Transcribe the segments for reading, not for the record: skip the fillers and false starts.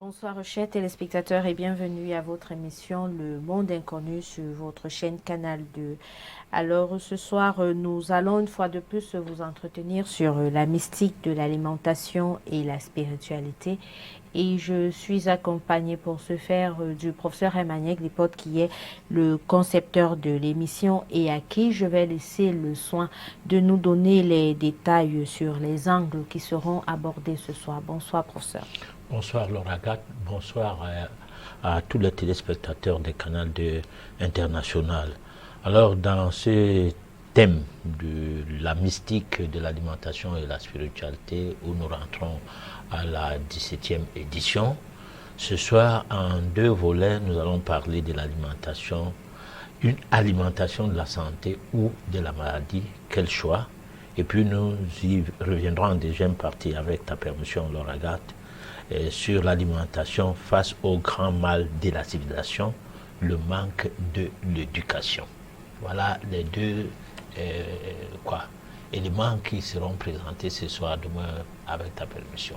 Bonsoir chers téléspectateurs et bienvenue à votre émission Le Monde Inconnu sur votre chaîne Canal 2. Alors ce soir, nous allons une fois de plus vous entretenir sur la mystique de l'alimentation et la spiritualité. Et je suis accompagnée pour ce faire du professeur Emmanuel Glipote qui est le concepteur de l'émission et à qui je vais laisser le soin de nous donner les détails sur les angles qui seront abordés ce soir. Bonsoir professeur. Bonsoir Laura Gat, bonsoir à tous les téléspectateurs des canaux international. Alors dans ce thème de la mystique de l'alimentation et la spiritualité où nous rentrons à la 17e édition, ce soir en deux volets nous allons parler de l'alimentation, une alimentation de la santé ou de la maladie, quel choix, et puis nous y reviendrons en deuxième partie avec ta permission Laura Gat, sur l'alimentation face au grand mal de la civilisation, le manque de l'éducation. Voilà les deux éléments qui seront présentés ce soir, demain, avec ta permission.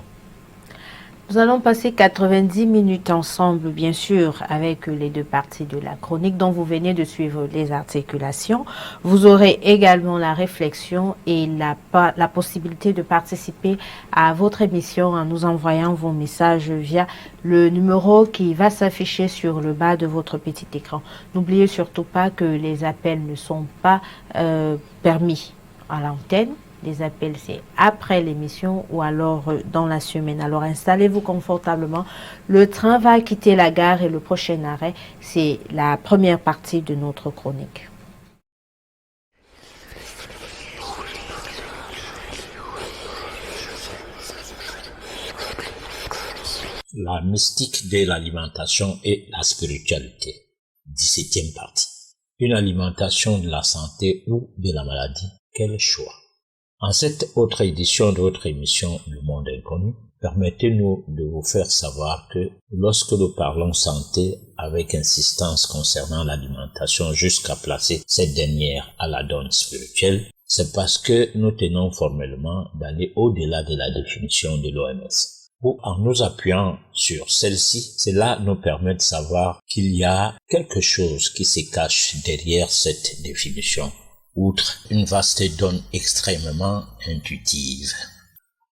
Nous allons passer 90 minutes ensemble, bien sûr, avec les deux parties de la chronique dont vous venez de suivre les articulations. Vous aurez également la réflexion et la possibilité de participer à votre émission en nous envoyant vos messages via le numéro qui va s'afficher sur le bas de votre petit écran. N'oubliez surtout pas que les appels ne sont pas permis à l'antenne. Les appels, c'est après l'émission ou alors dans la semaine. Alors, installez-vous confortablement. Le train va quitter la gare et le prochain arrêt, c'est la première partie de notre chronique. La mystique de l'alimentation et la spiritualité. 17e partie. Une alimentation de la santé ou de la maladie. Quel choix? En cette autre édition de votre émission Le Monde Inconnu, permettez-nous de vous faire savoir que lorsque nous parlons santé avec insistance concernant l'alimentation jusqu'à placer cette dernière à la donne spirituelle, c'est parce que nous tenons formellement d'aller au-delà de la définition de l'OMS. Ou en nous appuyant sur celle-ci, cela nous permet de savoir qu'il y a quelque chose qui se cache derrière cette définition. Outre une vaste donne extrêmement intuitive.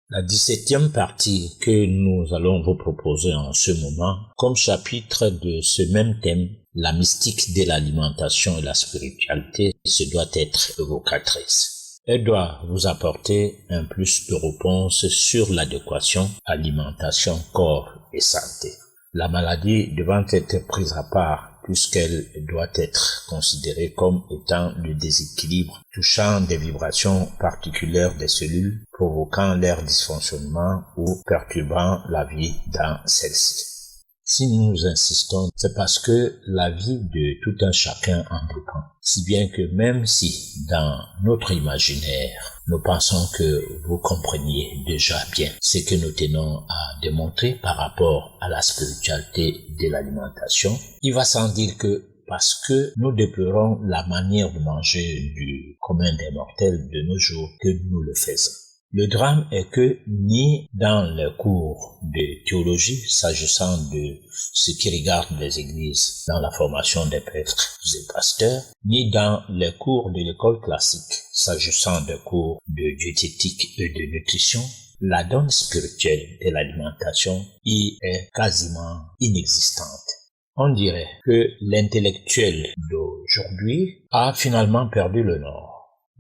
La 17e partie que nous allons vous proposer en ce moment, comme chapitre de ce même thème, la mystique de l'alimentation et la spiritualité, se doit être évocatrice. Elle doit vous apporter un plus de réponses sur l'adéquation alimentation, corps et santé. La maladie devant être prise à part puisqu'elle doit être considérée comme étant le déséquilibre touchant des vibrations particulières des cellules, provoquant leur dysfonctionnement ou perturbant la vie dans celle-ci. Si nous insistons, c'est parce que la vie de tout un chacun en dépend. Si bien que même si, dans notre imaginaire, nous pensons que vous compreniez déjà bien ce que nous tenons à démontrer par rapport à la spiritualité de l'alimentation, il va sans dire que parce que nous déplorons la manière de manger du commun des mortels de nos jours que nous le faisons. Le drame est que ni dans les cours de théologie, s'agissant de ce qui regarde les églises dans la formation des prêtres et pasteurs, ni dans les cours de l'école classique, s'agissant des cours de diététique et de nutrition, la donne spirituelle de l'alimentation y est quasiment inexistante. On dirait que l'intellectuel d'aujourd'hui a finalement perdu le nord.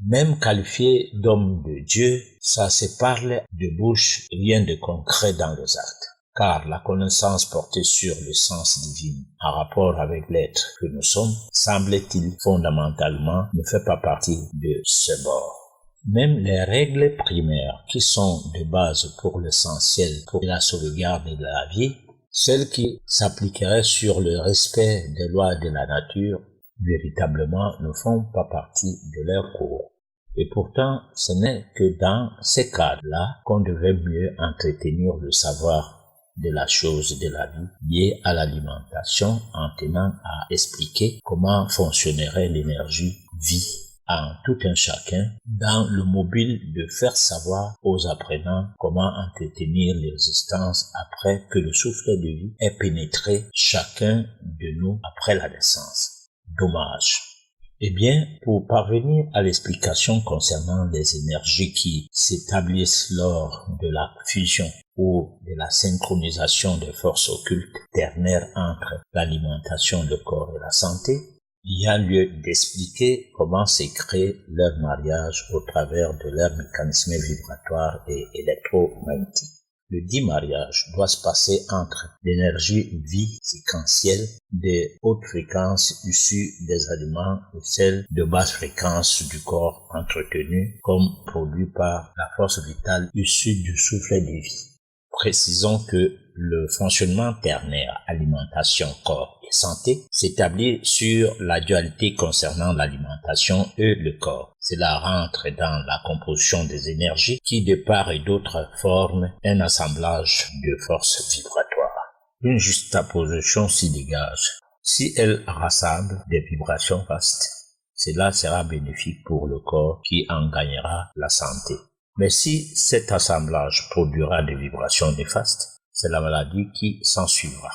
Même qualifié d'homme de Dieu, ça se parle de bouche, rien de concret dans les actes. Car la connaissance portée sur le sens divin en rapport avec l'être que nous sommes, semble-t-il fondamentalement, ne fait pas partie de ce bord. Même les règles primaires qui sont de base pour l'essentiel, pour la sauvegarde de la vie, celles qui s'appliqueraient sur le respect des lois de la nature, véritablement ne font pas partie de leur cours. Et pourtant, ce n'est que dans ces cadres-là qu'on devrait mieux entretenir le savoir de la chose de la vie liée à l'alimentation en tenant à expliquer comment fonctionnerait l'énergie vie à tout un chacun dans le mobile de faire savoir aux apprenants comment entretenir l'existence après que le souffle de vie ait pénétré chacun de nous après la naissance. Dommage. Eh bien, pour parvenir à l'explication concernant les énergies qui s'établissent lors de la fusion ou de la synchronisation des forces occultes ternaires entre l'alimentation, le corps et la santé, il y a lieu d'expliquer comment s'est créé leur mariage au travers de leurs mécanismes vibratoires et électromagnétiques. Le dit mariage doit se passer entre l'énergie vie séquentielle des hautes fréquences issues des aliments et celle de basse fréquence du corps entretenu comme produit par la force vitale issue du souffle de vie. Précisons que le fonctionnement ternaire alimentation, corps et santé s'établit sur la dualité concernant l'alimentation et le corps. Cela rentre dans la composition des énergies qui de part et d'autre forment un assemblage de forces vibratoires. Une juxtaposition s'y dégage. Si elle rassemble des vibrations vastes, cela sera bénéfique pour le corps qui en gagnera la santé. Mais si cet assemblage produira des vibrations néfastes, c'est la maladie qui s'ensuivra.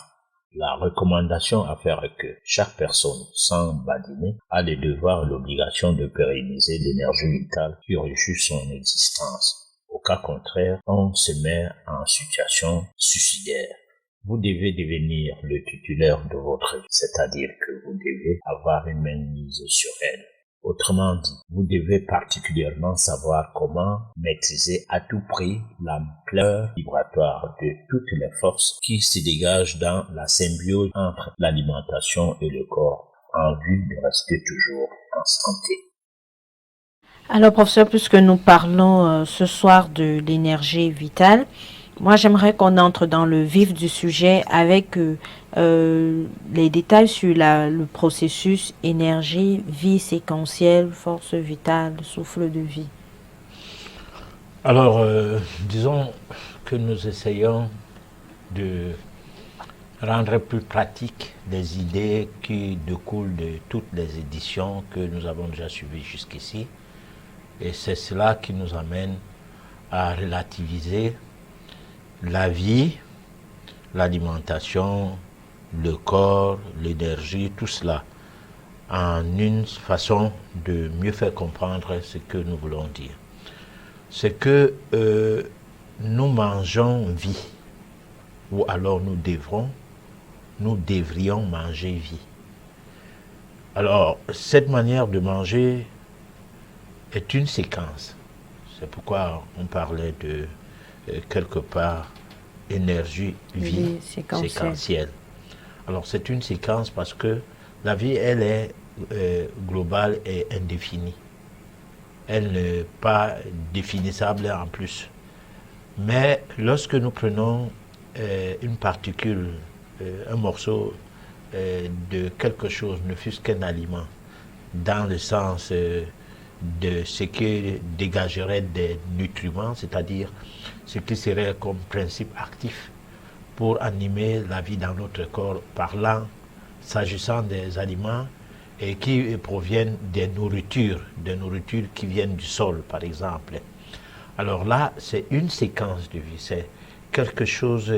La recommandation à faire est que chaque personne, sans badiner, a le devoir et l'obligation de pérenniser l'énergie vitale qui régit son existence. Au cas contraire, on se met en situation suicidaire. Vous devez devenir le titulaire de votre vie, c'est-à-dire que vous devez avoir une main mise sur elle. Autrement dit, vous devez particulièrement savoir comment maîtriser à tout prix l'ampleur vibratoire de toutes les forces qui se dégagent dans la symbiose entre l'alimentation et le corps en vue de rester toujours en santé. Alors, professeur, puisque nous parlons ce soir de l'énergie vitale, moi, j'aimerais qu'on entre dans le vif du sujet avec les détails sur le processus énergie, vie séquentielle, force vitale, souffle de vie. Alors, disons que nous essayons de rendre plus pratique les idées qui découlent de toutes les éditions que nous avons déjà suivies jusqu'ici. Et c'est cela qui nous amène à relativiser la vie, l'alimentation, le corps, l'énergie, tout cela en une façon de mieux faire comprendre ce que nous voulons dire. C'est que nous mangeons vie, ou alors nous devrions manger vie. Alors, cette manière de manger est une séquence. C'est pourquoi on parlait de quelque part énergie, vie séquentielle. Alors c'est une séquence parce que la vie, elle est globale et indéfinie. Elle n'est pas définissable en plus. Mais lorsque nous prenons une particule, un morceau de quelque chose, ne fût-ce qu'un aliment, dans le sens de ce qui dégagerait des nutriments, c'est-à-dire ce qui serait comme principe actif pour animer la vie dans notre corps, parlant, s'agissant des aliments et qui proviennent des nourritures qui viennent du sol, par exemple. Alors là, c'est une séquence de vie, c'est quelque chose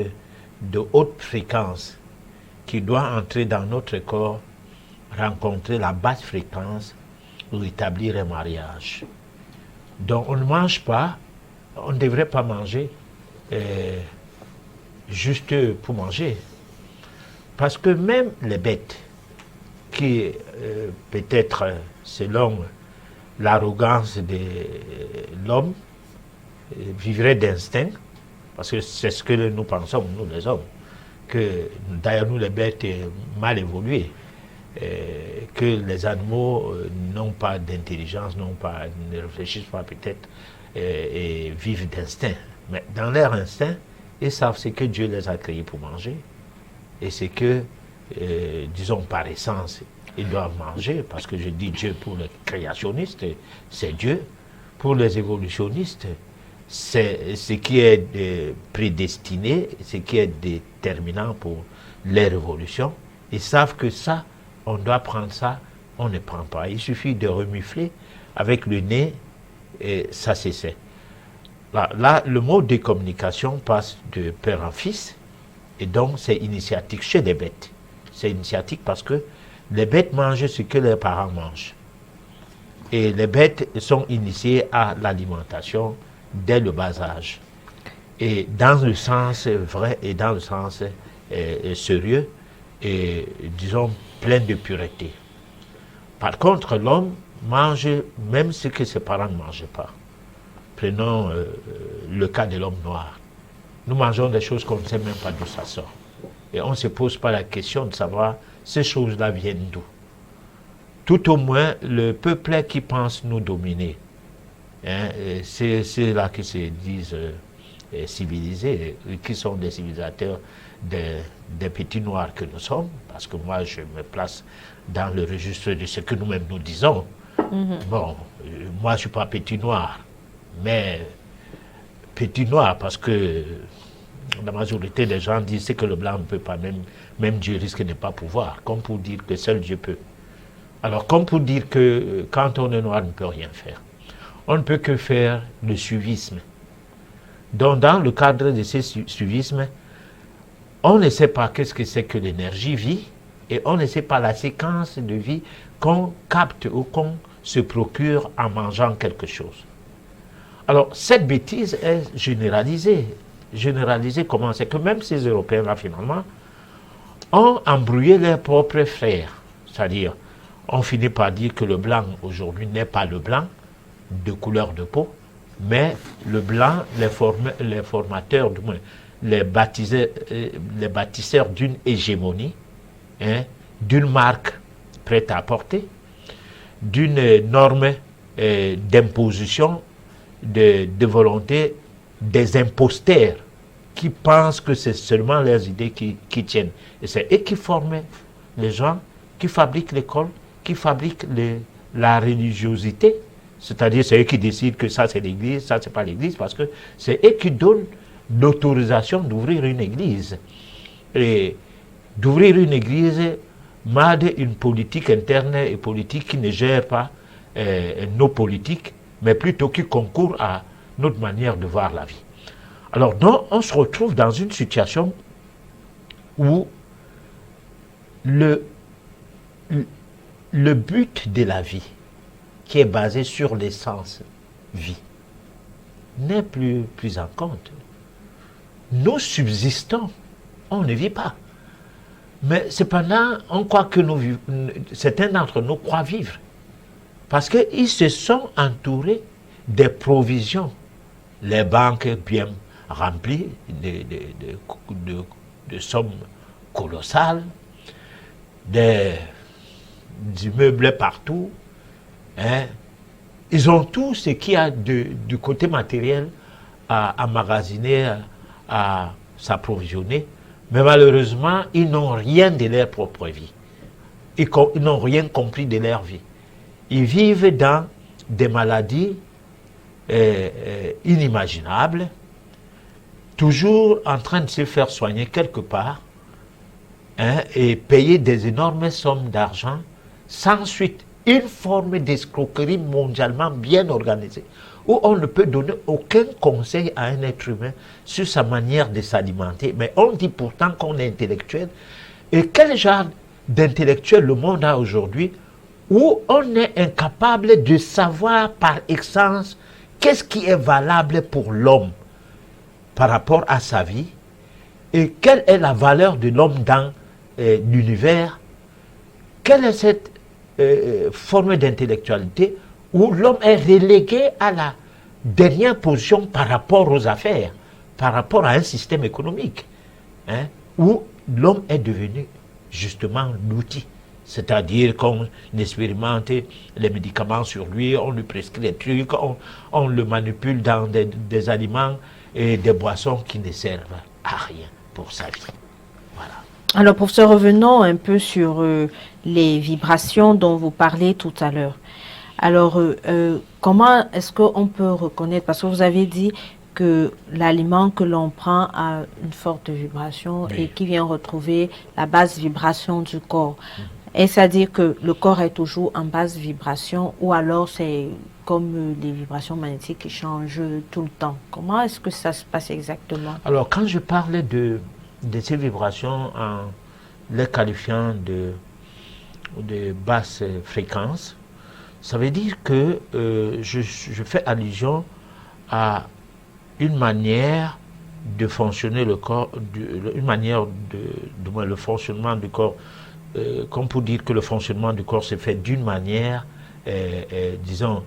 de haute fréquence qui doit entrer dans notre corps, rencontrer la basse fréquence pour établir un mariage. Donc on ne mange pas, on ne devrait pas manger juste pour manger. Parce que même les bêtes, qui peut-être selon l'arrogance de l'homme, vivraient d'instinct, parce que c'est ce que nous pensons, nous les hommes, que d'ailleurs nous les bêtes mal évoluées, que les animaux n'ont pas d'intelligence, ne réfléchissent pas peut-être et vivent d'instinct. Mais dans leur instinct, ils savent ce que Dieu les a créés pour manger et ce que, disons par essence, ils doivent manger, parce que je dis Dieu pour les créationnistes, c'est Dieu. Pour les évolutionnistes, c'est ce qui est prédestiné, ce qui est déterminant pour les révolutions. Ils savent que ça, on doit prendre ça on ne prend pas. Il suffit de remufler avec le nez et ça s'essaie. Là, le mode de communication passe de père en fils et donc c'est initiatique chez les bêtes. C'est initiatique parce que les bêtes mangent ce que leurs parents mangent. Et les bêtes sont initiées à l'alimentation dès le bas âge. Et dans le sens vrai et dans le sens sérieux et disons plein de pureté. Par contre, l'homme mange même ce que ses parents ne mangeaient pas. Prenons le cas de l'homme noir. Nous mangeons des choses qu'on ne sait même pas d'où ça sort. Et on ne se pose pas la question de savoir ces choses-là viennent d'où. Tout au moins, le peuple qui pense nous dominer, hein, c'est là qui se disent civilisés, qui sont des civilisateurs des petits noirs que nous sommes, parce que moi je me place dans le registre de ce que nous-mêmes nous disons. Bon, moi je ne suis pas petit noir, mais petit noir parce que la majorité des gens disent que le blanc ne peut pas, même Dieu risque de ne pas pouvoir, comme pour dire que seul Dieu peut. Alors comme pour dire que quand on est noir, on ne peut rien faire. On ne peut que faire le suivisme. Donc dans le cadre de ce suivisme, on ne sait pas qu'est-ce que c'est que l'énergie vie et on ne sait pas la séquence de vie qu'on capte ou qu'on se procure en mangeant quelque chose. Alors cette bêtise est généralisée. Généralisée comment? C'est que même ces Européens-là finalement ont embrouillé leurs propres frères. C'est-à-dire, on finit par dire que le blanc aujourd'hui n'est pas le blanc de couleur de peau, mais le blanc, les formateurs, du moins, les bâtisseurs d'une hégémonie, hein, d'une marque prête à porter, d'une norme d'imposition, de volonté des imposteurs qui pensent que c'est seulement leurs idées qui tiennent. Et c'est eux qui forment les gens, qui fabriquent l'école, qui fabriquent la religiosité. C'est-à-dire c'est eux qui décident que ça c'est l'église, ça c'est pas l'église, parce que c'est eux qui donnent l'autorisation d'ouvrir une église. Et d'ouvrir une église made une politique interne et politique qui ne gère pas nos politiques, mais plutôt qui concourt à notre manière de voir la vie. Alors donc on se retrouve dans une situation où le but de la vie, qui est basé sur l'essence vie, n'est plus pris en compte. Nous subsistons, on ne vit pas. Mais cependant, on croit que certains d'entre nous croient vivre. Parce qu'ils se sont entourés des provisions. Les banques bien remplies de sommes colossales, des immeubles partout. Hein. Ils ont tout ce qu'il y a du côté matériel à emmagasiner, à s'approvisionner. Mais malheureusement, ils n'ont rien de leur propre vie. Ils n'ont rien compris de leur vie. Ils vivent dans des maladies inimaginables, toujours en train de se faire soigner quelque part, hein, et payer des énormes sommes d'argent, sans suite une forme d'escroquerie mondialement bien organisée, où on ne peut donner aucun conseil à un être humain sur sa manière de s'alimenter, mais on dit pourtant qu'on est intellectuel. Et quel genre d'intellectuel le monde a aujourd'hui, où on est incapable de savoir par essence qu'est-ce qui est valable pour l'homme par rapport à sa vie, et quelle est la valeur de l'homme dans l'univers, quelle est cette forme d'intellectualité où l'homme est relégué à la dernière position par rapport aux affaires, par rapport à un système économique, hein, où l'homme est devenu justement l'outil. C'est-à-dire qu'on expérimente les médicaments sur lui, on lui prescrit des trucs, on le manipule dans des aliments et des boissons qui ne servent à rien pour sa vie. Voilà. Alors, professeur, revenons un peu sur les vibrations dont vous parlez tout à l'heure. Alors, comment est-ce qu'on peut reconnaître, parce que vous avez dit que l'aliment que l'on prend a une forte vibration, oui, et qui vient retrouver la basse vibration du corps. Et c'est-à-dire que le corps est toujours en basse vibration ou alors c'est comme des vibrations magnétiques qui changent tout le temps. Comment est-ce que ça se passe exactement? Alors, quand je parlais de ces vibrations en les qualifiant de basse fréquence, ça veut dire que je fais allusion à une manière de fonctionner le corps, une manière de le fonctionnement du corps, comme pour dire que le fonctionnement du corps se fait d'une manière, disons,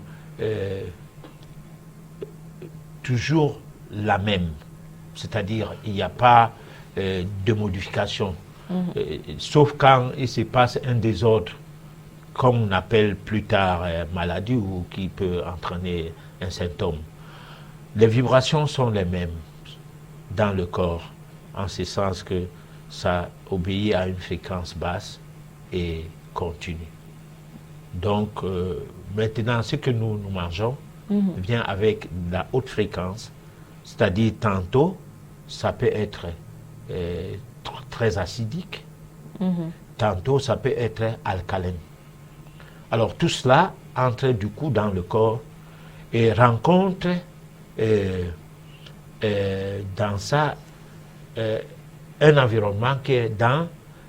toujours la même. C'est-à-dire, il n'y a pas de modification. Sauf quand il se passe un désordre, comme on appelle plus tard maladie ou qui peut entraîner un symptôme. Les vibrations sont les mêmes dans le corps, en ce sens que ça obéit à une fréquence basse et continue. Donc, maintenant, ce que nous mangeons vient avec la haute fréquence, c'est-à-dire tantôt, ça peut être très acidique, tantôt, ça peut être alcalin. Alors, tout cela entre du coup dans le corps et rencontre dans ça un environnement qui est dans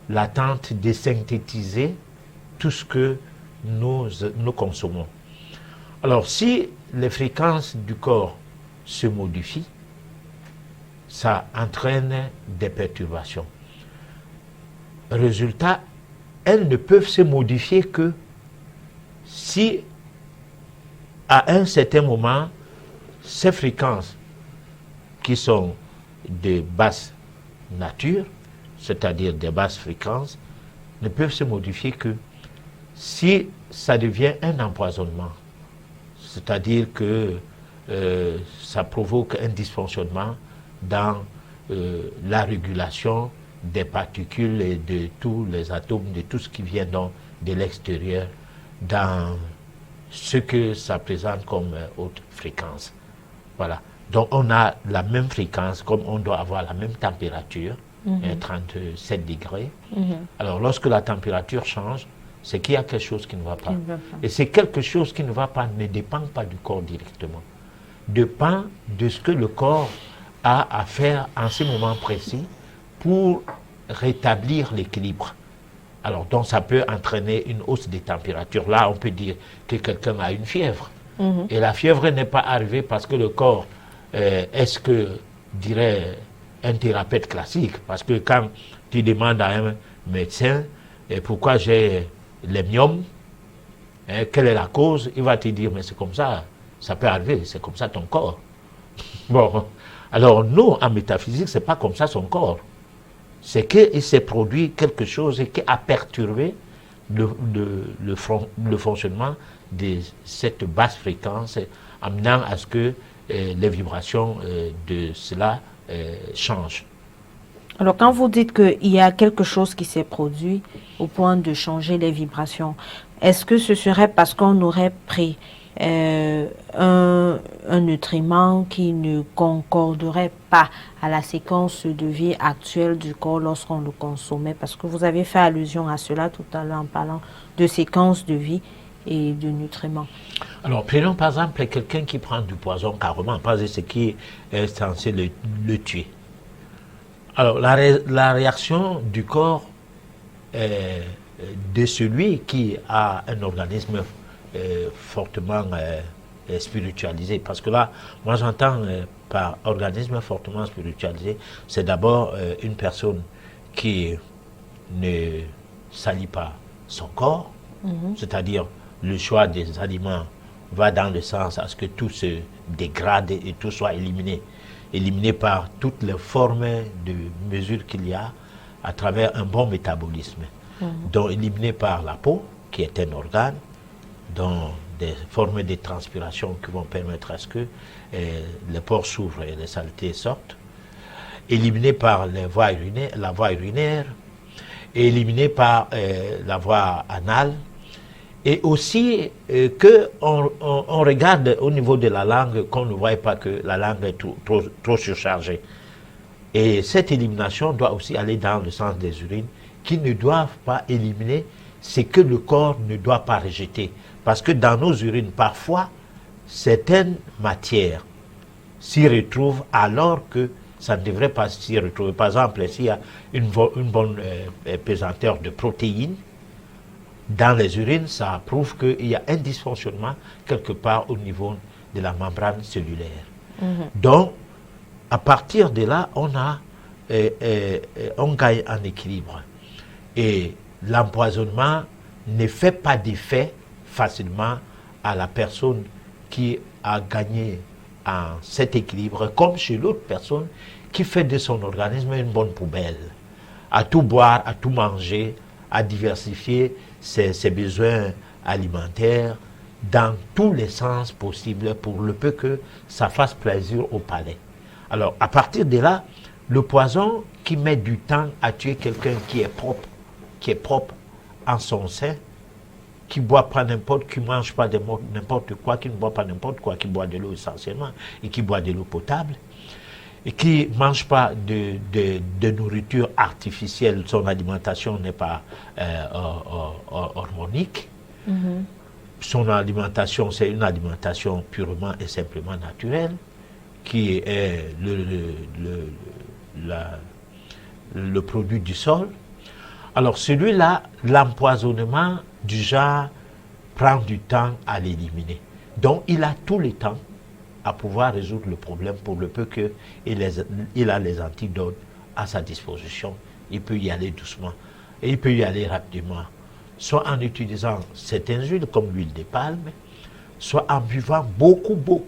l'attente de synthétiser tout ce que nous consommons. Alors, si les fréquences du corps se modifient, ça entraîne des perturbations. Résultat, elles ne peuvent se modifier que si, à un certain moment, ces fréquences qui sont de basse nature, c'est-à-dire des basses fréquences, ne peuvent se modifier que si ça devient un empoisonnement. C'est-à-dire que ça provoque un dysfonctionnement dans la régulation des particules et de tous les atomes, de tout ce qui vient donc de l'extérieur, dans ce que ça présente comme haute fréquence. Voilà. Donc on a la même fréquence, comme on doit avoir la même température, 37 degrés. Alors lorsque la température change, c'est qu'il y a quelque chose qui ne va pas. Et c'est quelque chose qui ne va pas, ne dépend pas du corps directement. Dépend de ce que le corps a à faire en ce moment précis pour rétablir l'équilibre. Alors, donc, ça peut entraîner une hausse des températures. Là, on peut dire que quelqu'un a une fièvre. Et la fièvre n'est pas arrivée parce que le corps est-ce que, dirait un thérapeute classique, parce que quand tu demandes à un médecin pourquoi j'ai les myomes, quelle est la cause, il va te dire, mais c'est comme ça peut arriver, c'est comme ça ton corps. Bon, alors nous, en métaphysique, c'est pas comme ça son corps. C'est qu'il s'est produit quelque chose qui a perturbé le fonctionnement de cette basse fréquence, amenant à ce que les vibrations de cela changent. Alors, quand vous dites qu'il y a quelque chose qui s'est produit au point de changer les vibrations, est-ce que ce serait parce qu'on aurait pris un nutriment qui ne concorderait pas à la séquence de vie actuelle du corps lorsqu'on le consommait? Parce que vous avez fait allusion à cela tout à l'heure en parlant de séquence de vie et de nutriments. Alors, prenons par exemple quelqu'un qui prend du poison carrément, parce que ce qui est censé le tuer. Alors, la réaction du corps de celui qui a un organisme fortement spiritualisé, parce que là, moi j'entends par organisme fortement spiritualisé, c'est d'abord une personne qui ne salit pas son corps, c'est-à-dire le choix des aliments va dans le sens à ce que tout se dégrade et tout soit éliminé par toutes les formes de mesures qu'il y a à travers un bon métabolisme. Donc éliminé par la peau, qui est un organe, dont des formes de transpiration qui vont permettre à ce que les pores s'ouvrent et les saletés sortent, éliminé par la voie urinaire, et éliminé par la voie anale, et aussi qu'on regarde au niveau de la langue, qu'on ne voit pas que la langue est trop surchargée. Et cette élimination doit aussi aller dans le sens des urines, qui ne doivent pas éliminer c'est que le corps ne doit pas rejeter. Parce que dans nos urines, parfois, certaines matières s'y retrouvent alors que ça ne devrait pas s'y retrouver. Par exemple, s'il y a une bonne pesanteur de protéines, dans les urines, ça prouve qu'il y a un dysfonctionnement quelque part au niveau de la membrane cellulaire. Donc, à partir de là, on gagne en équilibre. Et l'empoisonnement ne fait pas d'effet facilement à la personne qui a gagné en cet équilibre, comme chez l'autre personne qui fait de son organisme une bonne poubelle, à tout boire, à tout manger, à diversifier ses besoins alimentaires dans tous les sens possibles pour le peu que ça fasse plaisir au palais. Alors, à partir de là, le poison qui met du temps à tuer quelqu'un qui est propre en son sein, qui ne boit pas n'importe, qui ne mange pas n'importe quoi, qui ne boit pas n'importe quoi, qui boit de l'eau essentiellement, et qui boit de l'eau potable, et qui ne mange pas de nourriture artificielle, son alimentation n'est pas hormonique. Son alimentation, c'est une alimentation purement et simplement naturelle, qui est le produit du sol. Alors celui-là, l'empoisonnement du genre prend du temps à l'éliminer. Donc il a tout le temps à pouvoir résoudre le problème pour le peu qu'il a les antidotes à sa disposition. Il peut y aller doucement et il peut y aller rapidement, soit en utilisant certaines huiles comme l'huile de palme, soit en buvant beaucoup d'eau,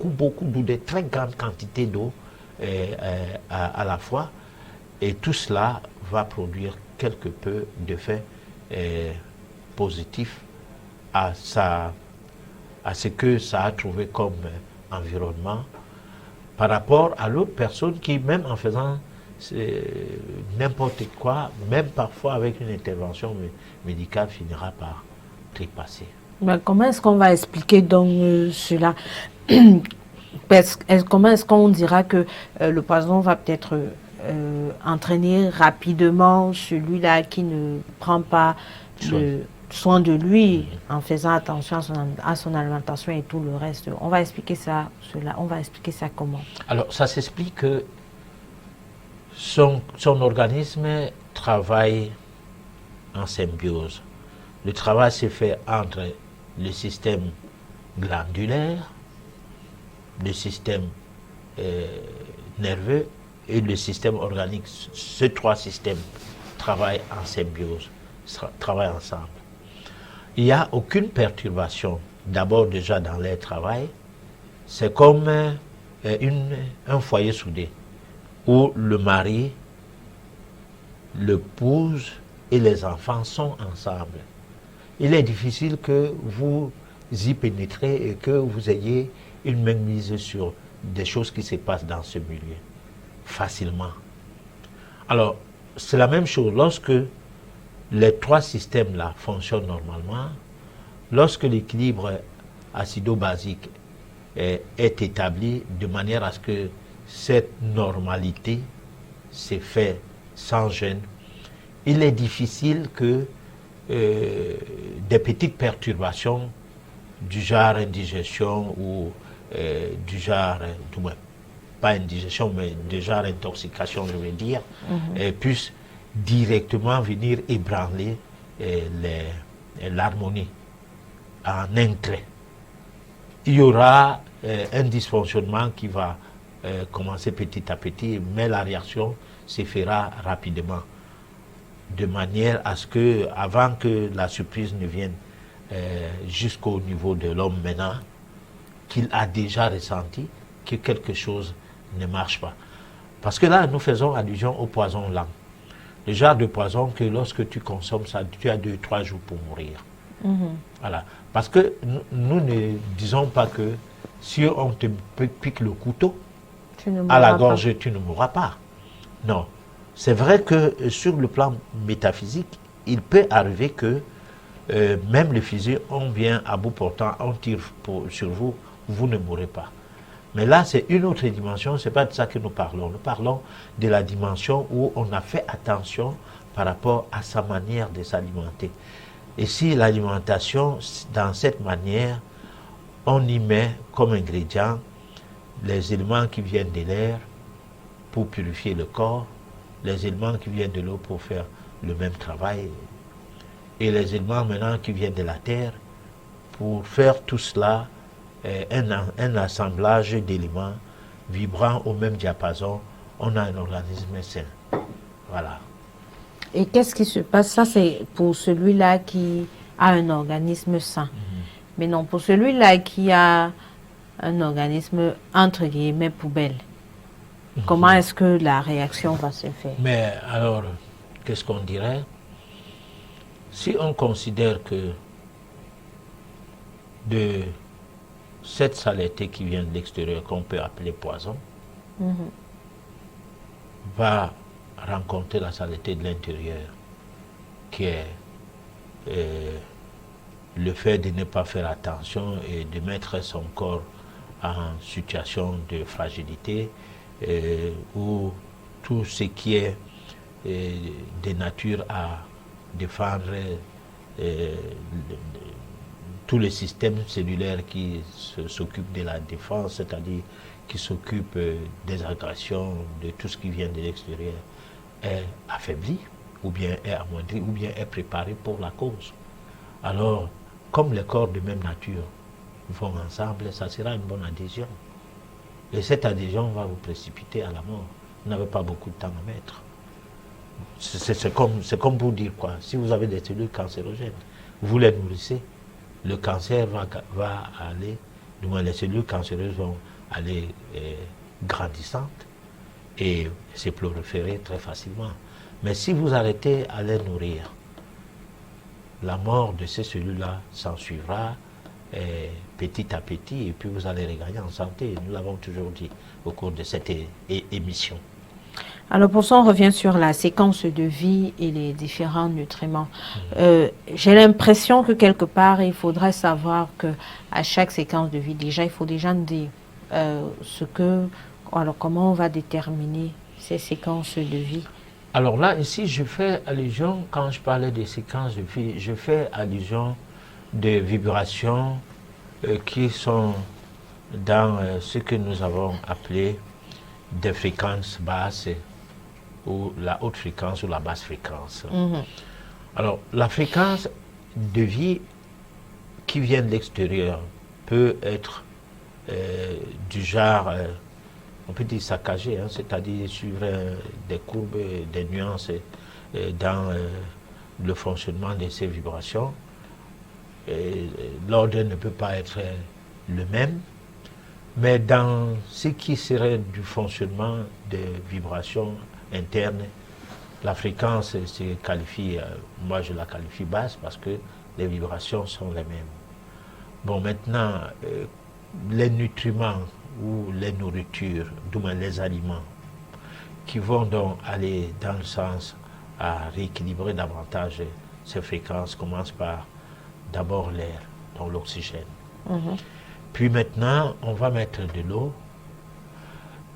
de très grandes quantités d'eau à la fois. Et tout cela va produire quelque peu d'effets positifs à ce que ça a trouvé comme environnement par rapport à l'autre personne qui, même en faisant n'importe quoi, même parfois avec une intervention médicale, finira par trépasser. Mais comment est-ce qu'on va expliquer donc cela? Comment est-ce qu'on dira que le poison va peut-être entraîner rapidement celui-là qui ne prend pas soin de lui en faisant attention à son alimentation et tout le reste? On va expliquer ça comment? Alors, ça s'explique que son organisme travaille en symbiose. Le travail se fait entre le système glandulaire, le système nerveux et le système organique. Ces trois systèmes travaillent en symbiose, travaillent ensemble. Il n'y a aucune perturbation, d'abord déjà dans leur travail. C'est comme un foyer soudé, où le mari, l'épouse et les enfants sont ensemble. Il est difficile que vous y pénétrez et que vous ayez une mainmise sur des choses qui se passent dans ce milieu, facilement. Alors, c'est la même chose lorsque les trois systèmes-là fonctionnent normalement, lorsque l'équilibre acido-basique est établi de manière à ce que cette normalité s'est faite sans gêne, il est difficile que des petites perturbations du genre indigestion ou du genre, pas indigestion, mais du genre intoxication, je veux dire, puissent directement venir ébranler l'harmonie en un trait. Il y aura un dysfonctionnement qui va commencer petit à petit, mais la réaction se fera rapidement, de manière à ce que, avant que la surprise ne vienne jusqu'au niveau de l'homme maintenant, qu'il a déjà ressenti que quelque chose ne marche pas. Parce que là, nous faisons allusion au poison lent. Le genre de poison que lorsque tu consommes ça, tu as 2-3 jours pour mourir. Voilà. Parce que nous ne disons pas que si on te pique le couteau à la gorge, tu ne mourras pas. Non. C'est vrai que sur le plan métaphysique, il peut arriver que même le fusil, on vient à bout portant, on tire sur vous, vous ne mourrez pas. Mais là, c'est une autre dimension, ce n'est pas de ça que nous parlons. Nous parlons de la dimension où on a fait attention par rapport à sa manière de s'alimenter. Et si l'alimentation, dans cette manière, on y met comme ingrédient les éléments qui viennent de l'air pour purifier le corps, les éléments qui viennent de l'eau pour faire le même travail, et les éléments maintenant qui viennent de la terre pour faire tout cela, un assemblage d'éléments vibrant au même diapason, on a un organisme sain. Voilà. Et qu'est-ce qui se passe? Ça, c'est pour celui-là qui a un organisme sain. Mais non, pour celui-là qui a un organisme, entre guillemets, poubelle, comment est-ce que la réaction va se faire? Mais alors, qu'est-ce qu'on dirait? Si on considère que de cette saleté qui vient de l'extérieur, qu'on peut appeler poison, va rencontrer la saleté de l'intérieur, qui est le fait de ne pas faire attention et de mettre son corps en situation de fragilité, où tout ce qui est de nature à défendre tous les systèmes cellulaires qui s'occupent de la défense, c'est-à-dire qui s'occupent des agressions, de tout ce qui vient de l'extérieur, est affaibli, ou bien est amoindri, ou bien est préparé pour la cause. Alors, comme les corps de même nature vont ensemble, ça sera une bonne adhésion. Et cette adhésion va vous précipiter à la mort. Vous n'avez pas beaucoup de temps à mettre. C'est comme pour dire quoi. Si vous avez des cellules cancérogènes, vous les nourrissez, le cancer va aller, du moins les cellules cancéreuses vont aller grandissantes et se proliférer très facilement. Mais si vous arrêtez à les nourrir, la mort de ces cellules-là s'ensuivra petit à petit, et puis vous allez regagner en santé. Nous l'avons toujours dit au cours de cette émission. Alors pour ça, on revient sur la séquence de vie et les différents nutriments. J'ai l'impression que quelque part, il faudrait savoir qu'à chaque séquence de vie, déjà, il faut déjà nous dire alors comment on va déterminer ces séquences de vie. Alors là, ici, je fais allusion, quand je parlais des séquences de vie, je fais allusion des vibrations qui sont dans ce que nous avons appelé des fréquences basses, ou la haute fréquence ou la basse fréquence. Alors, la fréquence de vie qui vient de l'extérieur peut être du genre, on peut dire saccagé, hein, c'est-à-dire suivre des courbes, des nuances dans le fonctionnement de ces vibrations. L'ordre ne peut pas être le même, mais dans ce qui serait du fonctionnement des vibrations internes, la fréquence se qualifie, moi je la qualifie basse parce que les vibrations sont les mêmes. Bon, maintenant, les nutriments ou les nourritures, du moins les aliments, qui vont donc aller dans le sens à rééquilibrer davantage ces fréquences, commencent par d'abord l'air, donc l'oxygène. Puis maintenant, on va mettre de l'eau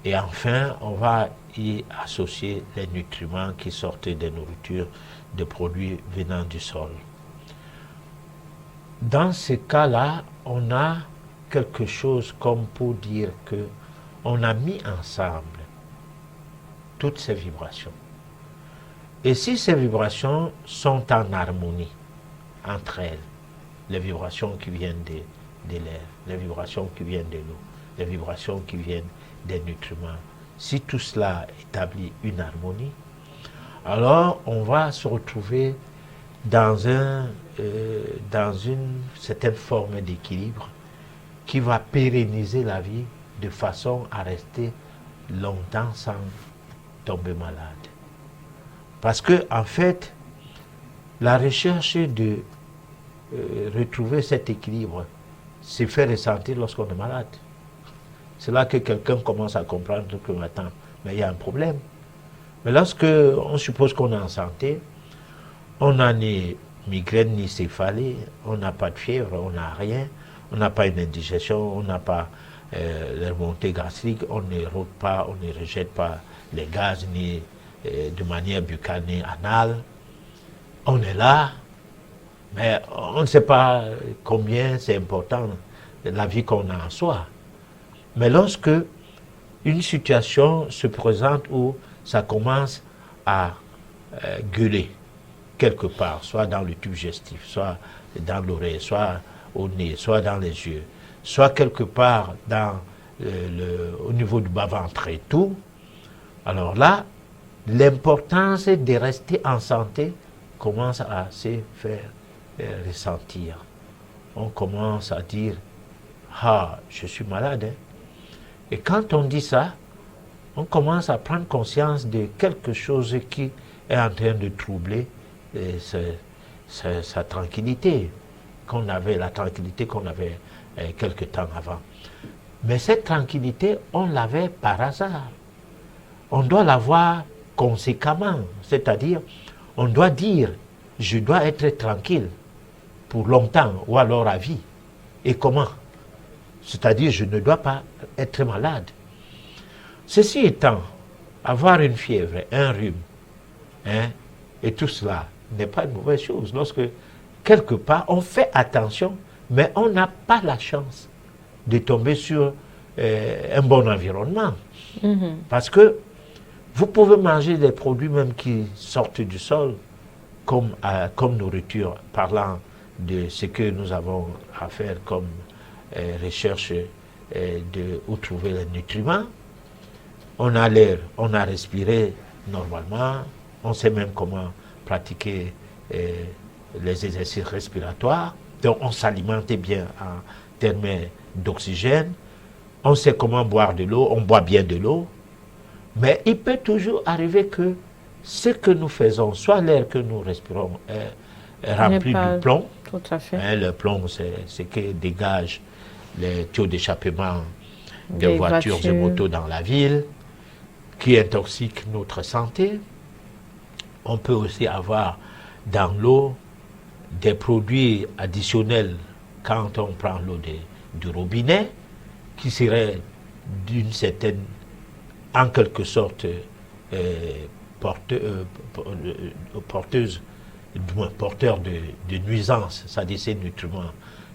et enfin, on va y associer les nutriments qui sortent des nourritures, des produits venant du sol. Dans ce cas-là, on a quelque chose comme pour dire que on a mis ensemble toutes ces vibrations. Et si ces vibrations sont en harmonie entre elles, les vibrations qui viennent de l'air, les vibrations qui viennent de l'eau, les vibrations qui viennent des nutriments, si tout cela établit une harmonie, alors on va se retrouver dans une certaine forme d'équilibre qui va pérenniser la vie de façon à rester longtemps sans tomber malade. Parce que, en fait, la recherche de retrouver cet équilibre se fait ressentir lorsqu'on est malade. C'est là que quelqu'un commence à comprendre que, attends, mais il y a un problème. Mais lorsque on suppose qu'on est en santé, on n'a ni migraine ni céphalée, on n'a pas de fièvre, on n'a rien, on n'a pas une indigestion, on n'a pas les remontées gastriques, on ne rôde pas, on ne rejette pas les gaz ni de manière buccale ni anale. On est là Mais on ne sait pas combien c'est important la vie qu'on a en soi. Mais lorsque une situation se présente où ça commence à gueuler quelque part, soit dans le tube digestif, soit dans l'oreille, soit au nez, soit dans les yeux, soit quelque part au niveau du bas-ventre et tout, alors là, l'importance de rester en santé commence à se faire ressentir. On commence à dire, ah, je suis malade. Hein. Et quand on dit ça, on commence à prendre conscience de quelque chose qui est en train de troubler sa tranquillité, la tranquillité qu'on avait quelque temps avant. Mais cette tranquillité, on l'avait par hasard. On doit l'avoir conséquemment, c'est-à-dire, on doit dire, je dois être tranquille pour longtemps ou alors à vie. Et comment? C'est-à-dire, je ne dois pas être malade. Ceci étant, avoir une fièvre, un rhume, hein, et tout cela n'est pas une mauvaise chose. Lorsque, quelque part, on fait attention, mais on n'a pas la chance de tomber sur un bon environnement. Parce que vous pouvez manger des produits même qui sortent du sol, comme nourriture, parlant de ce que nous avons à faire comme recherche où trouver les nutriments. On a l'air, on a respiré normalement, on sait même comment pratiquer les exercices respiratoires, donc on s'alimente bien en termes d'oxygène, on sait comment boire de l'eau, on boit bien de l'eau, mais il peut toujours arriver que ce que nous faisons, soit l'air que nous respirons est rempli de plomb. Tout à fait. Hein, le plomb, c'est ce que dégagent les tuyaux d'échappement des voitures et motos dans la ville, qui intoxiquent notre santé. On peut aussi avoir dans l'eau des produits additionnels quand on prend l'eau du robinet, qui seraient d'une certaine, en quelque sorte, porteurs de nuisances, c'est-à-dire ces nutriments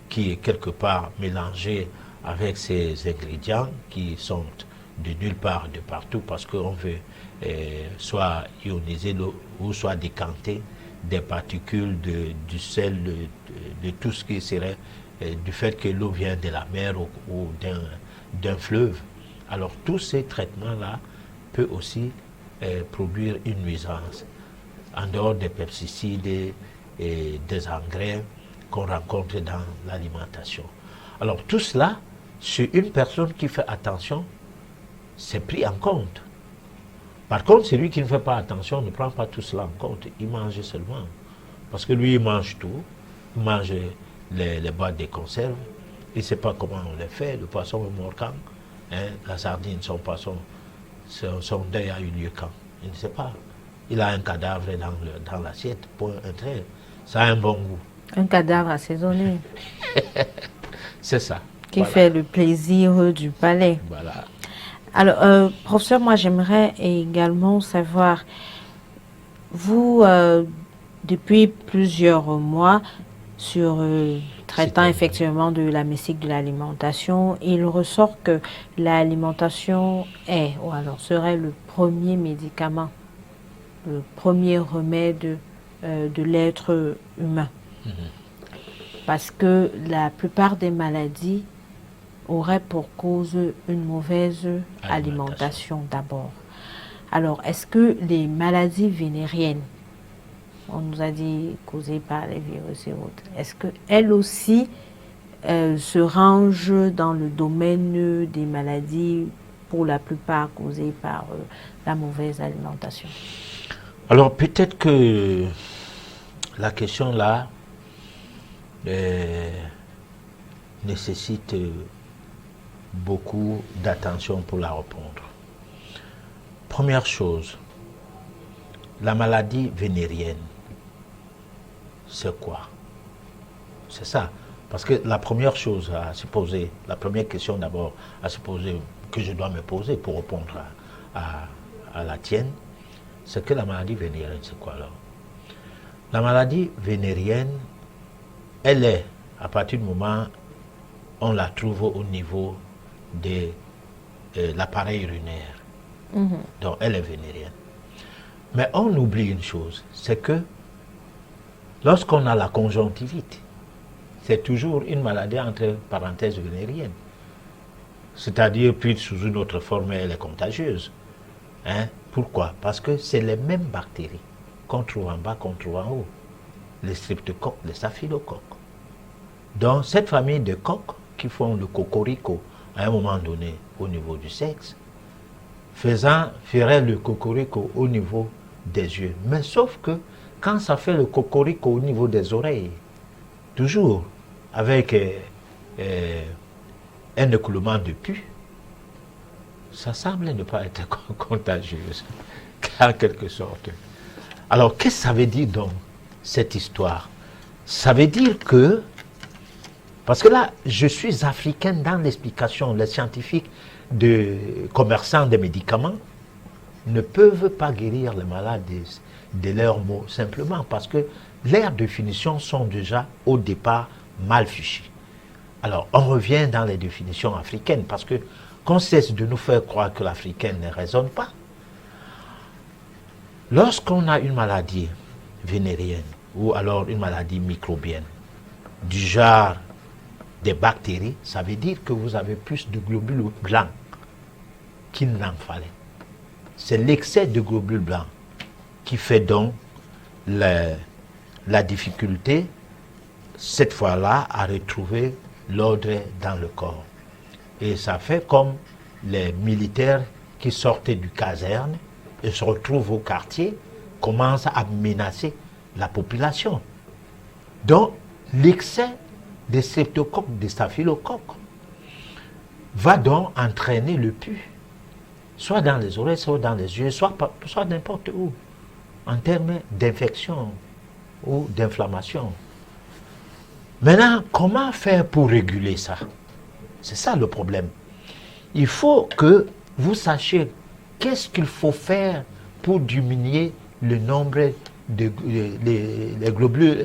qui est quelque part mélangé avec ces ingrédients qui sont de nulle part, de partout, parce qu'on veut soit ioniser l'eau ou soit décanter des particules du sel, de tout ce qui serait du fait que l'eau vient de la mer ou d'un fleuve. Alors tous ces traitements-là peuvent aussi produire une nuisance, en dehors des pesticides et des engrais qu'on rencontre dans l'alimentation. Alors tout cela, sur une personne qui fait attention, c'est pris en compte. Par contre, celui qui ne fait pas attention ne prend pas tout cela en compte, il mange seulement. Parce que lui, il mange tout, il mange les boîtes de conserve, il ne sait pas comment on les fait, le poisson est mort quand, hein, la sardine, son poisson, son deuil a eu lieu quand, il ne sait pas. Il a un cadavre dans l'assiette, point, un trait, ça a un bon goût. Un cadavre assaisonné. C'est ça. Qui fait le plaisir du palais. Voilà. Alors, professeur, moi j'aimerais également savoir, vous, depuis plusieurs mois, traitant effectivement de la mystique de l'alimentation, il ressort que l'alimentation serait le premier médicament, le premier remède de l'être humain. Parce que la plupart des maladies auraient pour cause une mauvaise alimentation d'abord. Alors, est-ce que les maladies vénériennes, on nous a dit causées par les virus et autres, est-ce qu'elles aussi se rangent dans le domaine des maladies pour la plupart causées par la mauvaise alimentation? Alors, peut-être que la question là nécessite beaucoup d'attention pour la répondre. Première chose, la maladie vénérienne, c'est quoi? C'est ça. Parce que la première chose à se poser, la première question d'abord à se poser, que je dois me poser pour répondre à la tienne, c'est que la maladie vénérienne, c'est quoi alors? La maladie vénérienne, elle est, à partir du moment où on la trouve au niveau de l'appareil urinaire. Donc elle est vénérienne. Mais on oublie une chose, c'est que lorsqu'on a la conjonctivite, c'est toujours une maladie entre parenthèses vénérienne. C'est-à-dire, puis sous une autre forme, elle est contagieuse. Hein? Pourquoi? Parce que c'est les mêmes bactéries qu'on trouve en bas, qu'on trouve en haut. Les streptocoques, les staphylocoques. Donc, cette famille de coques qui font le cocorico à un moment donné au niveau du sexe, ferait le cocorico au niveau des yeux. Mais sauf que quand ça fait le cocorico au niveau des oreilles, toujours avec un écoulement de pus, ça semble ne pas être contagieuse, en quelque sorte. Alors, qu'est-ce que ça veut dire donc, cette histoire? Ça veut dire que, parce que là, je suis africain dans l'explication, les scientifiques commerçants des médicaments ne peuvent pas guérir les malades de leurs mots, simplement parce que leurs définitions sont déjà au départ mal fichues. Alors, on revient dans les définitions africaines, parce que qu'on cesse de nous faire croire que l'africaine ne raisonne pas. Lorsqu'on a une maladie vénérienne, ou alors une maladie microbienne, du genre des bactéries, ça veut dire que vous avez plus de globules blancs qu'il n'en fallait. C'est l'excès de globules blancs qui fait donc la difficulté, cette fois-là, à retrouver l'ordre dans le corps. Et ça fait comme les militaires qui sortaient du caserne et se retrouvent au quartier, commencent à menacer la population. Donc, l'excès des streptocoques, des staphylocoques, va donc entraîner le pus, soit dans les oreilles, soit dans les yeux, soit n'importe où, en termes d'infection ou d'inflammation. Maintenant, comment faire pour réguler ça? C'est ça le problème. Il faut que vous sachiez qu'est-ce qu'il faut faire pour diminuer le nombre de les globules,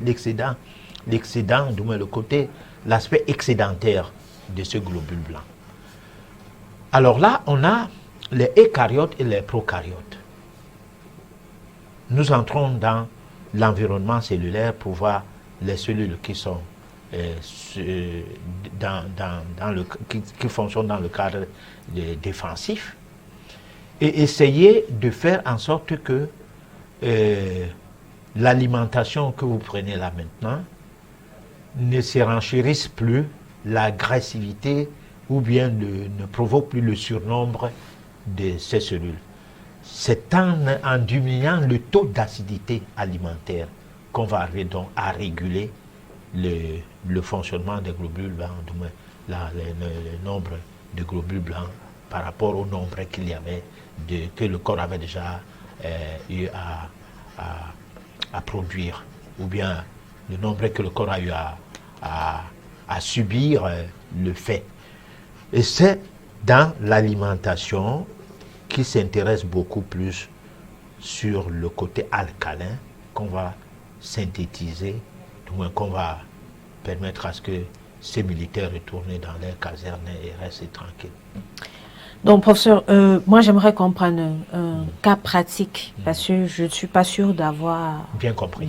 l'excédent, du moins le côté, l'aspect excédentaire de ce globule blanc. Alors là, on a les eucaryotes et les prokaryotes. Nous entrons dans l'environnement cellulaire pour voir les cellules qui sont qui fonctionnent dans le cadre défensif et essayer de faire en sorte que l'alimentation que vous prenez là maintenant ne se renchérisse plus l'agressivité ou bien ne provoque plus le surnombre de ces cellules. C'est en diminuant le taux d'acidité alimentaire qu'on va arriver donc à réguler le fonctionnement des globules blancs, le nombre de globules blancs par rapport au nombre qu'il y avait, que le corps avait déjà eu à produire, ou bien le nombre que le corps a eu à subir le fait. Et c'est dans l'alimentation qui s'intéresse beaucoup plus sur le côté alcalin qu'on va synthétiser, du moins qu'on va permettre à ce que ces militaires retournent dans leurs casernes et restent tranquilles. Donc, professeur, moi j'aimerais comprendre un cas pratique, parce que je ne suis pas sûre d'avoir bien compris.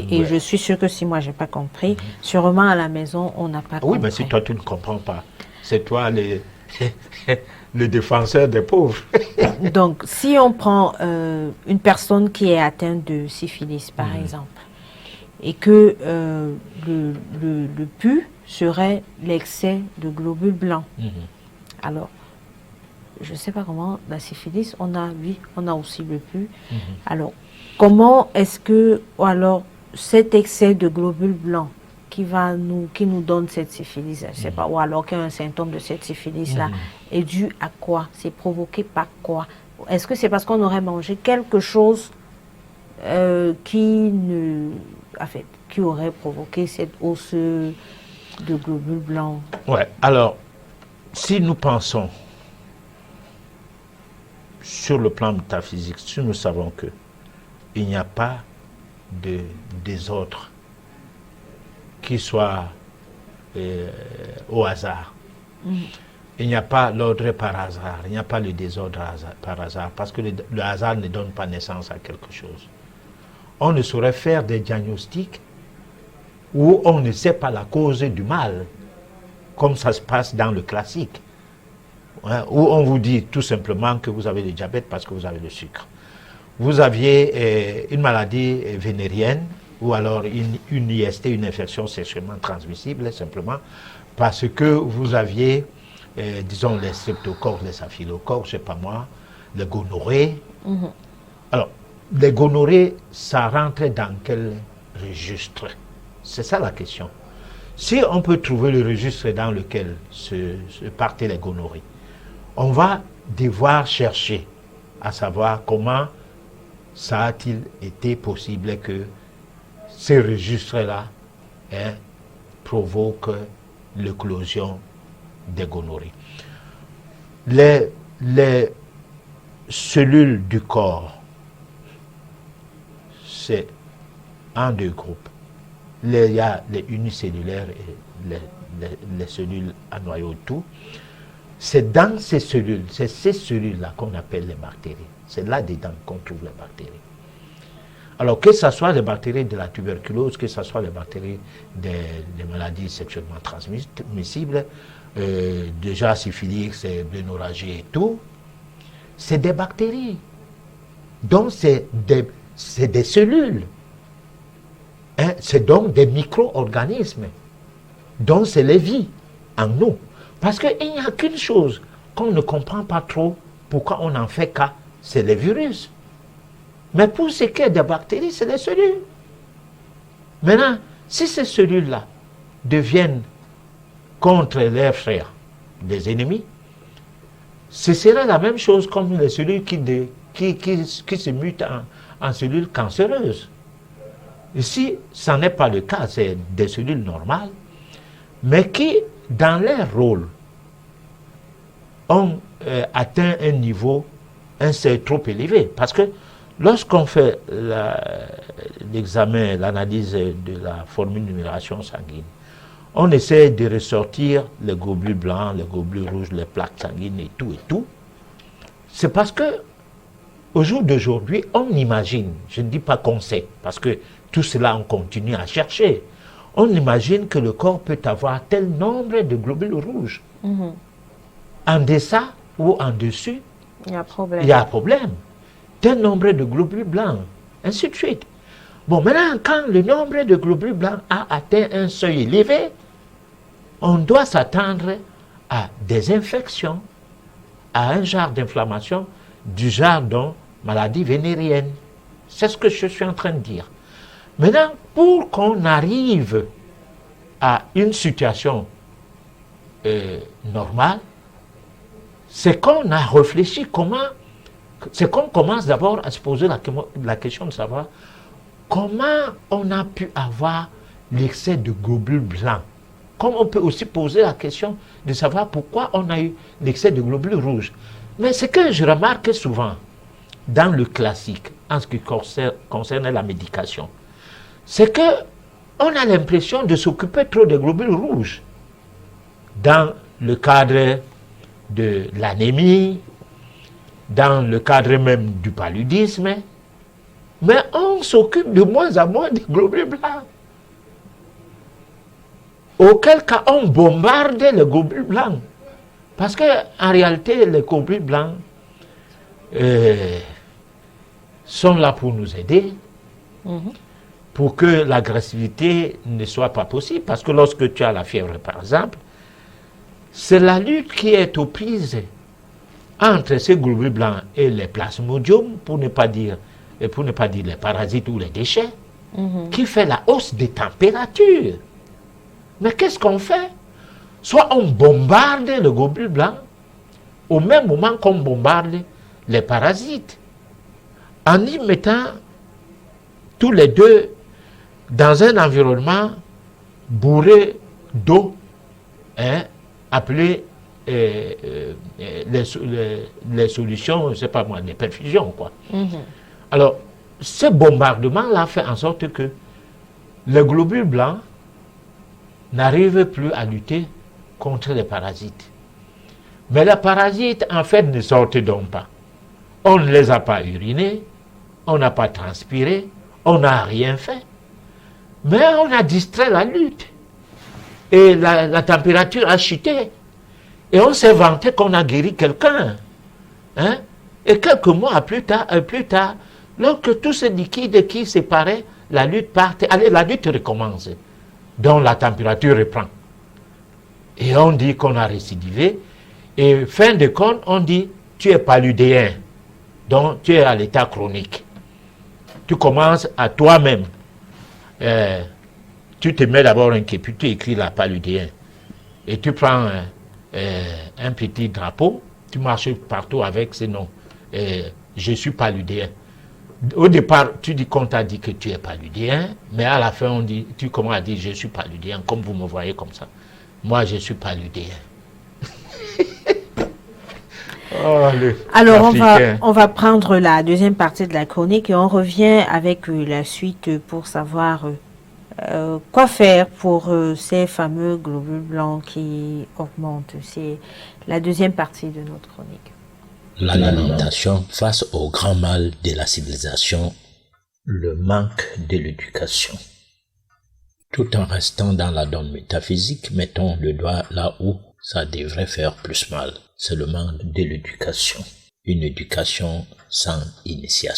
Et ouais. Je suis sûre que si moi je n'ai pas compris, sûrement à la maison on n'a pas compris. Oui, mais si toi tu ne comprends pas, c'est toi le défenseur des pauvres. Donc, si on prend une personne qui est atteinte de syphilis, par exemple, et que le pus serait l'excès de globules blancs. Alors, je ne sais pas comment, la syphilis, on a aussi le pus. Alors, comment est-ce que, ou alors, cet excès de globules blancs qui nous donne cette syphilis, je sais pas, ou alors qu'un symptôme de cette syphilis-là est dû à quoi? C'est provoqué par quoi? Est-ce que c'est parce qu'on aurait mangé quelque chose qui aurait provoqué cette hausse de globules blancs? Ouais, alors, si nous pensons sur le plan métaphysique, si nous savons qu'il n'y a pas de désordre qui soit au hasard. Il n'y a pas l'ordre par hasard, il n'y a pas le désordre par hasard, parce que le hasard ne donne pas naissance à quelque chose. On ne saurait faire des diagnostics où on ne sait pas la cause du mal, comme ça se passe dans le classique, hein, où on vous dit tout simplement que vous avez le diabète parce que vous avez le sucre. Vous aviez une maladie vénérienne, ou alors une IST, une infection sexuellement transmissible, simplement parce que vous aviez, disons, les streptocoques, les staphylocoques, je ne sais pas moi, les gonorrhées. Alors, les gonorrhées, ça rentre dans quel registre? C'est ça la question. Si on peut trouver le registre dans lequel se partaient les gonorrhées, on va devoir chercher à savoir comment ça a-t-il été possible que ces registres-là provoquent l'éclosion des gonorrhées. Les cellules du corps, c'est en deux groupes. Il y a les unicellulaires et les cellules à noyau tout. C'est dans ces cellules, c'est ces cellules-là qu'on appelle les bactéries. C'est là-dedans qu'on trouve les bactéries. Alors que ce soit les bactéries de la tuberculose, que ce soit les bactéries des maladies sexuellement transmissibles, déjà syphilis, blénorragie et tout, c'est des bactéries. Donc c'est des cellules. Hein, c'est donc des micro-organismes. Donc c'est les vies en nous. Parce qu'il n'y a qu'une chose qu'on ne comprend pas trop pourquoi on en fait cas, c'est les virus. Mais pour ce qui est des bactéries, c'est les cellules. Maintenant, si ces cellules-là deviennent contre leurs frères, des ennemis, ce serait la même chose comme les cellules qui se mutent en cellules cancéreuses. Ici, ce n'est pas le cas, c'est des cellules normales, mais qui, dans leur rôle, ont atteint un niveau trop élevé. Parce que lorsqu'on fait l'examen, l'analyse de la formule de numération sanguine, on essaie de ressortir les globules blancs, les globules rouges, les plaques sanguines et tout. C'est parce que au jour d'aujourd'hui, on imagine, je ne dis pas qu'on sait, parce que tout cela, on continue à chercher. On imagine que le corps peut avoir tel nombre de globules rouges. En deçà ou en dessus, il y a un problème. Tel nombre de globules blancs, ainsi de suite. Bon, maintenant, quand le nombre de globules blancs a atteint un seuil élevé, on doit s'attendre à des infections, à un genre d'inflammation du genre dont maladie vénérienne. C'est ce que je suis en train de dire. Maintenant, pour qu'on arrive à une situation normale, c'est qu'on a réfléchi c'est qu'on commence d'abord à se poser la question de savoir comment on a pu avoir l'excès de globules blancs. Comme on peut aussi poser la question de savoir pourquoi on a eu l'excès de globules rouges. Mais ce que je remarque souvent dans le classique, en ce qui concerne la médication, c'est qu'on a l'impression de s'occuper trop des globules rouges. Dans le cadre de l'anémie, dans le cadre même du paludisme, mais on s'occupe de moins en moins des globules blancs. Auquel cas on bombarde les globules blancs. Parce qu'en réalité, les globules blancs sont là pour nous aider, pour que l'agressivité ne soit pas possible. Parce que lorsque tu as la fièvre, par exemple, c'est la lutte qui est aux prises entre ces globules blancs et les plasmodiums, pour ne pas dire les parasites ou les déchets, qui fait la hausse des températures. Mais qu'est-ce qu'on fait? Soit on bombarde le globule blanc, au même moment qu'on bombarde les parasites, en y mettant tous les deux dans un environnement bourré d'eau, appelé les solutions, je ne sais pas moi, les perfusions, quoi. Alors, ce bombardement-là fait en sorte que les globules blancs n'arrive plus à lutter contre les parasites. Mais les parasites, en fait, ne sortent donc pas. On ne les a pas urinés, on n'a pas transpiré, on n'a rien fait. Mais on a distrait la lutte. Et la température a chuté. Et on s'est vanté qu'on a guéri quelqu'un. Hein? Et quelques mois plus tard, lorsque tout ce liquide qui séparait, la lutte partait, allez, la lutte recommence. Donc la température reprend. Et on dit qu'on a récidivé. Et fin de compte, on dit, tu es paludéen. Donc tu es à l'état chronique. Tu commences à toi-même. Tu te mets d'abord un képi, tu écris la paludéen. Et tu prends un petit drapeau, tu marches partout avec ce nom. Je suis paludéen. Au départ, tu dis qu'on t'a dit que tu es paludéen, mais à la fin, tu commences à dire je suis paludéen, comme vous me voyez comme ça. Moi, je suis paludéen. Oh, alors, on va prendre la deuxième partie de la chronique et on revient avec la suite pour savoir quoi faire pour ces fameux globules blancs qui augmentent. C'est la deuxième partie de notre chronique. L'alimentation face au grand mal de la civilisation, le manque de l'éducation. Tout en restant dans la donne métaphysique, mettons le doigt là où ça devrait faire plus mal. C'est le manque de l'éducation. Une éducation sans initiation.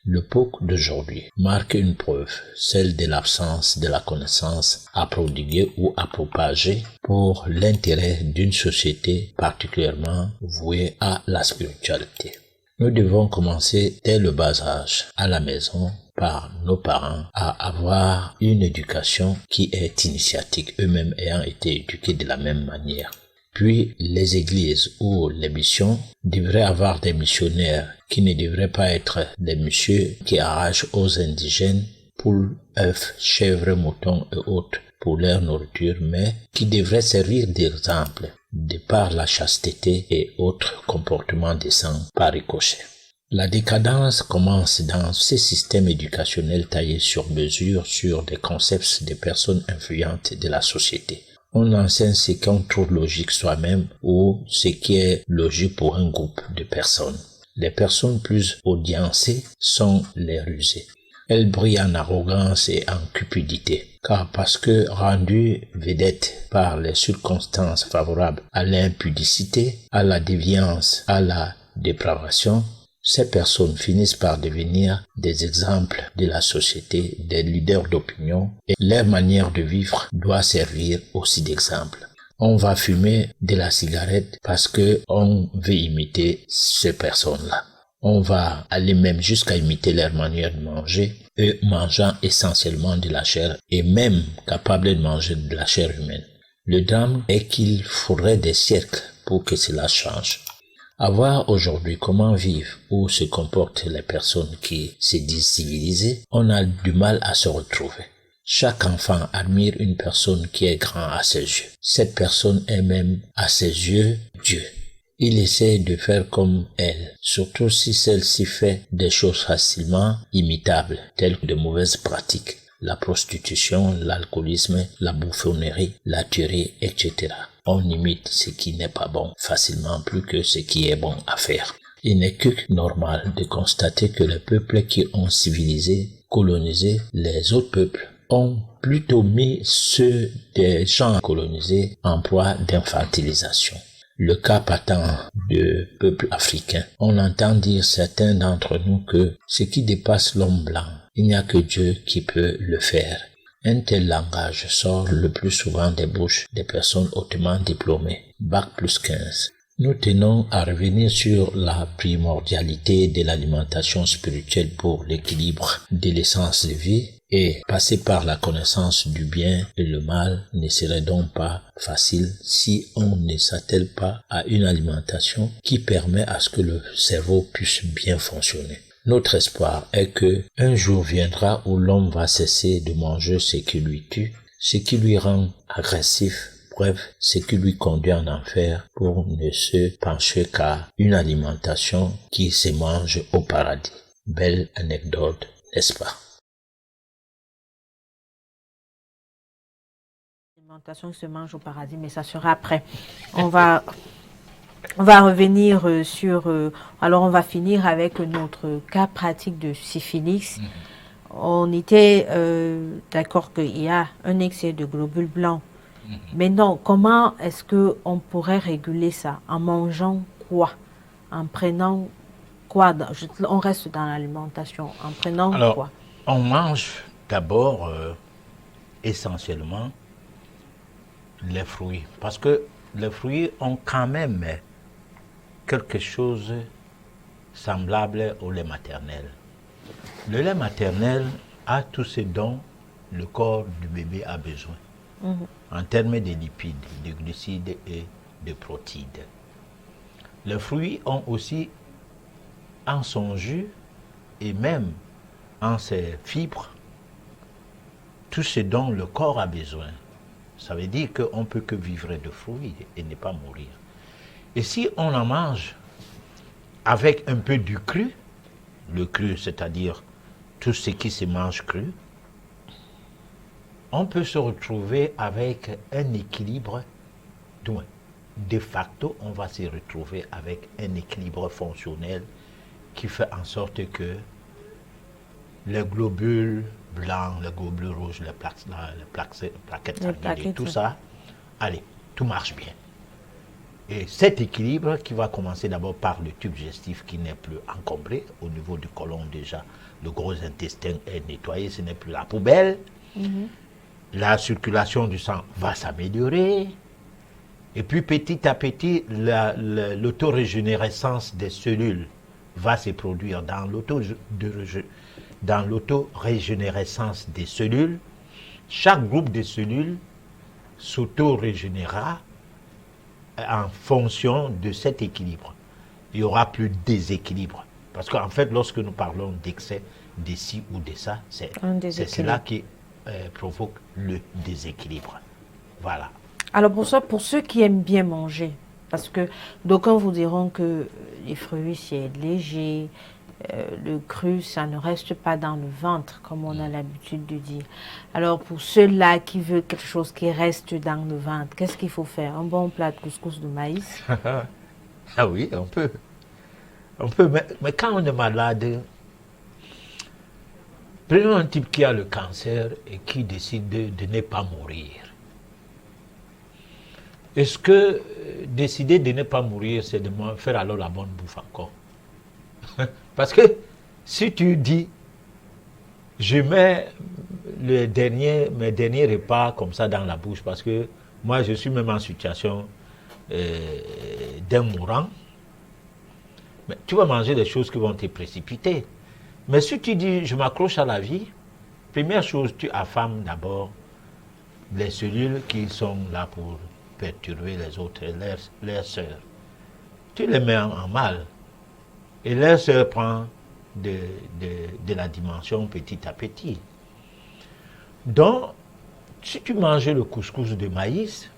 L'époque d'aujourd'hui marque une preuve, celle de l'absence de la connaissance à prodiguer ou à propager pour l'intérêt d'une société particulièrement vouée à la spiritualité. Nous devons commencer dès le bas âge, à la maison, par nos parents, à avoir une éducation qui est initiatique, eux-mêmes ayant été éduqués de la même manière. Puis les églises ou les missions devraient avoir des missionnaires qui ne devraient pas être des messieurs qui arrachent aux indigènes poules, œufs, chèvres, moutons et autres pour leur nourriture, mais qui devraient servir d'exemple de par la chasteté et autres comportements décents par ricochet. La décadence commence dans ces systèmes éducationnels taillés sur mesure sur des concepts des personnes influentes de la société. On enseigne ce qu'on trouve logique soi-même ou ce qui est logique pour un groupe de personnes. Les personnes plus audiencées sont les rusées. Elles brillent en arrogance et en cupidité, car parce que rendues vedettes par les circonstances favorables à l'impudicité, à la déviance, à la dépravation, ces personnes finissent par devenir des exemples de la société, des leaders d'opinion, et leur manière de vivre doit servir aussi d'exemple. On va fumer de la cigarette parce que on veut imiter ces personnes-là. On va aller même jusqu'à imiter leur manière de manger, eux mangeant essentiellement de la chair et même capables de manger de la chair humaine. Le drame est qu'il faudrait des siècles pour que cela change. À voir aujourd'hui comment vivent ou se comportent les personnes qui se disent civilisées, on a du mal à se retrouver. Chaque enfant admire une personne qui est grand à ses yeux. Cette personne est même à ses yeux Dieu. Il essaie de faire comme elle, surtout si celle-ci fait des choses facilement imitables, telles que de mauvaises pratiques, la prostitution, l'alcoolisme, la bouffonnerie, la tuerie, etc. On imite ce qui n'est pas bon facilement plus que ce qui est bon à faire. Il n'est que normal de constater que les peuples qui ont civilisé, colonisé les autres peuples ont plutôt mis ceux des gens colonisés en proie d'infantilisation. Le cas patent de peuples africains. On entend dire certains d'entre nous que ce qui dépasse l'homme blanc, il n'y a que Dieu qui peut le faire. Un tel langage sort le plus souvent des bouches des personnes hautement diplômées, Bac plus 15. Nous tenons à revenir sur la primordialité de l'alimentation spirituelle pour l'équilibre de l'essence de vie et passer par la connaissance du bien et le mal ne serait donc pas facile si on ne s'attelle pas à une alimentation qui permet à ce que le cerveau puisse bien fonctionner. Notre espoir est que un jour viendra où l'homme va cesser de manger ce qui lui tue, ce qui lui rend agressif, bref, ce qui lui conduit en enfer pour ne se pencher qu'à une alimentation qui se mange au paradis. Belle anecdote, n'est-ce pas? L'alimentation se mange au paradis, mais ça sera après. On va, on va revenir sur... alors, on va finir avec notre cas pratique de syphilis. On était d'accord qu'il y a un excès de globules blancs. Mais non, comment est-ce qu'on pourrait réguler ça? En mangeant quoi? En prenant quoi? On reste dans l'alimentation. En prenant Alors, quoi? on mange d'abord essentiellement les fruits. Parce que les fruits ont quand même quelque chose semblable au lait maternel. Le lait maternel a tout ce dont le corps du bébé a besoin en termes de lipides, de glucides et de protéines. Les fruits ont aussi en son jus et même en ses fibres tout ce dont le corps a besoin. Ça veut dire qu'on ne peut que vivre de fruits et ne pas mourir. Et si on en mange avec un peu du cru, le cru, c'est-à-dire tout ce qui se mange cru, on peut se retrouver avec un équilibre, de facto, on va se retrouver avec un équilibre fonctionnel qui fait en sorte que les globules blancs, les globules rouges, les plaquettes sanguines, tout ça, allez, tout marche bien. Et cet équilibre qui va commencer d'abord par le tube digestif qui n'est plus encombré, au niveau du côlon déjà, le gros intestin est nettoyé, ce n'est plus la poubelle. La circulation du sang va s'améliorer. Et puis petit à petit, l'autorégénérescence des cellules va se produire dans l'autorégénérescence des cellules. Chaque groupe de cellules s'autorégénérera en fonction de cet équilibre. Il n'y aura plus de déséquilibre. Parce qu'en fait, lorsque nous parlons d'excès de ci ou de ça, c'est cela qui provoque le déséquilibre. Voilà. Alors pour ceux qui aiment bien manger, parce que d'aucuns vous diront que les fruits c'est léger, le cru ça ne reste pas dans le ventre comme on a l'habitude de dire. Alors pour ceux-là qui veulent quelque chose qui reste dans le ventre, qu'est-ce qu'il faut faire? Un bon plat de couscous de maïs? Ah oui, on peut. Mais quand on est malade, prenons un type qui a le cancer et qui décide de ne pas mourir. Est-ce que décider de ne pas mourir, c'est de faire alors la bonne bouffe encore? Parce que si tu dis, je mets mes derniers repas comme ça dans la bouche, parce que moi je suis même en situation d'un mourant, mais tu vas manger des choses qui vont te précipiter. Mais si tu dis, je m'accroche à la vie, première chose, tu affames d'abord les cellules qui sont là pour perturber les autres, leurs sœurs. Tu les mets en mal. Et leur sœur prend de la dimension petit à petit. Donc, si tu manges le couscous de maïs,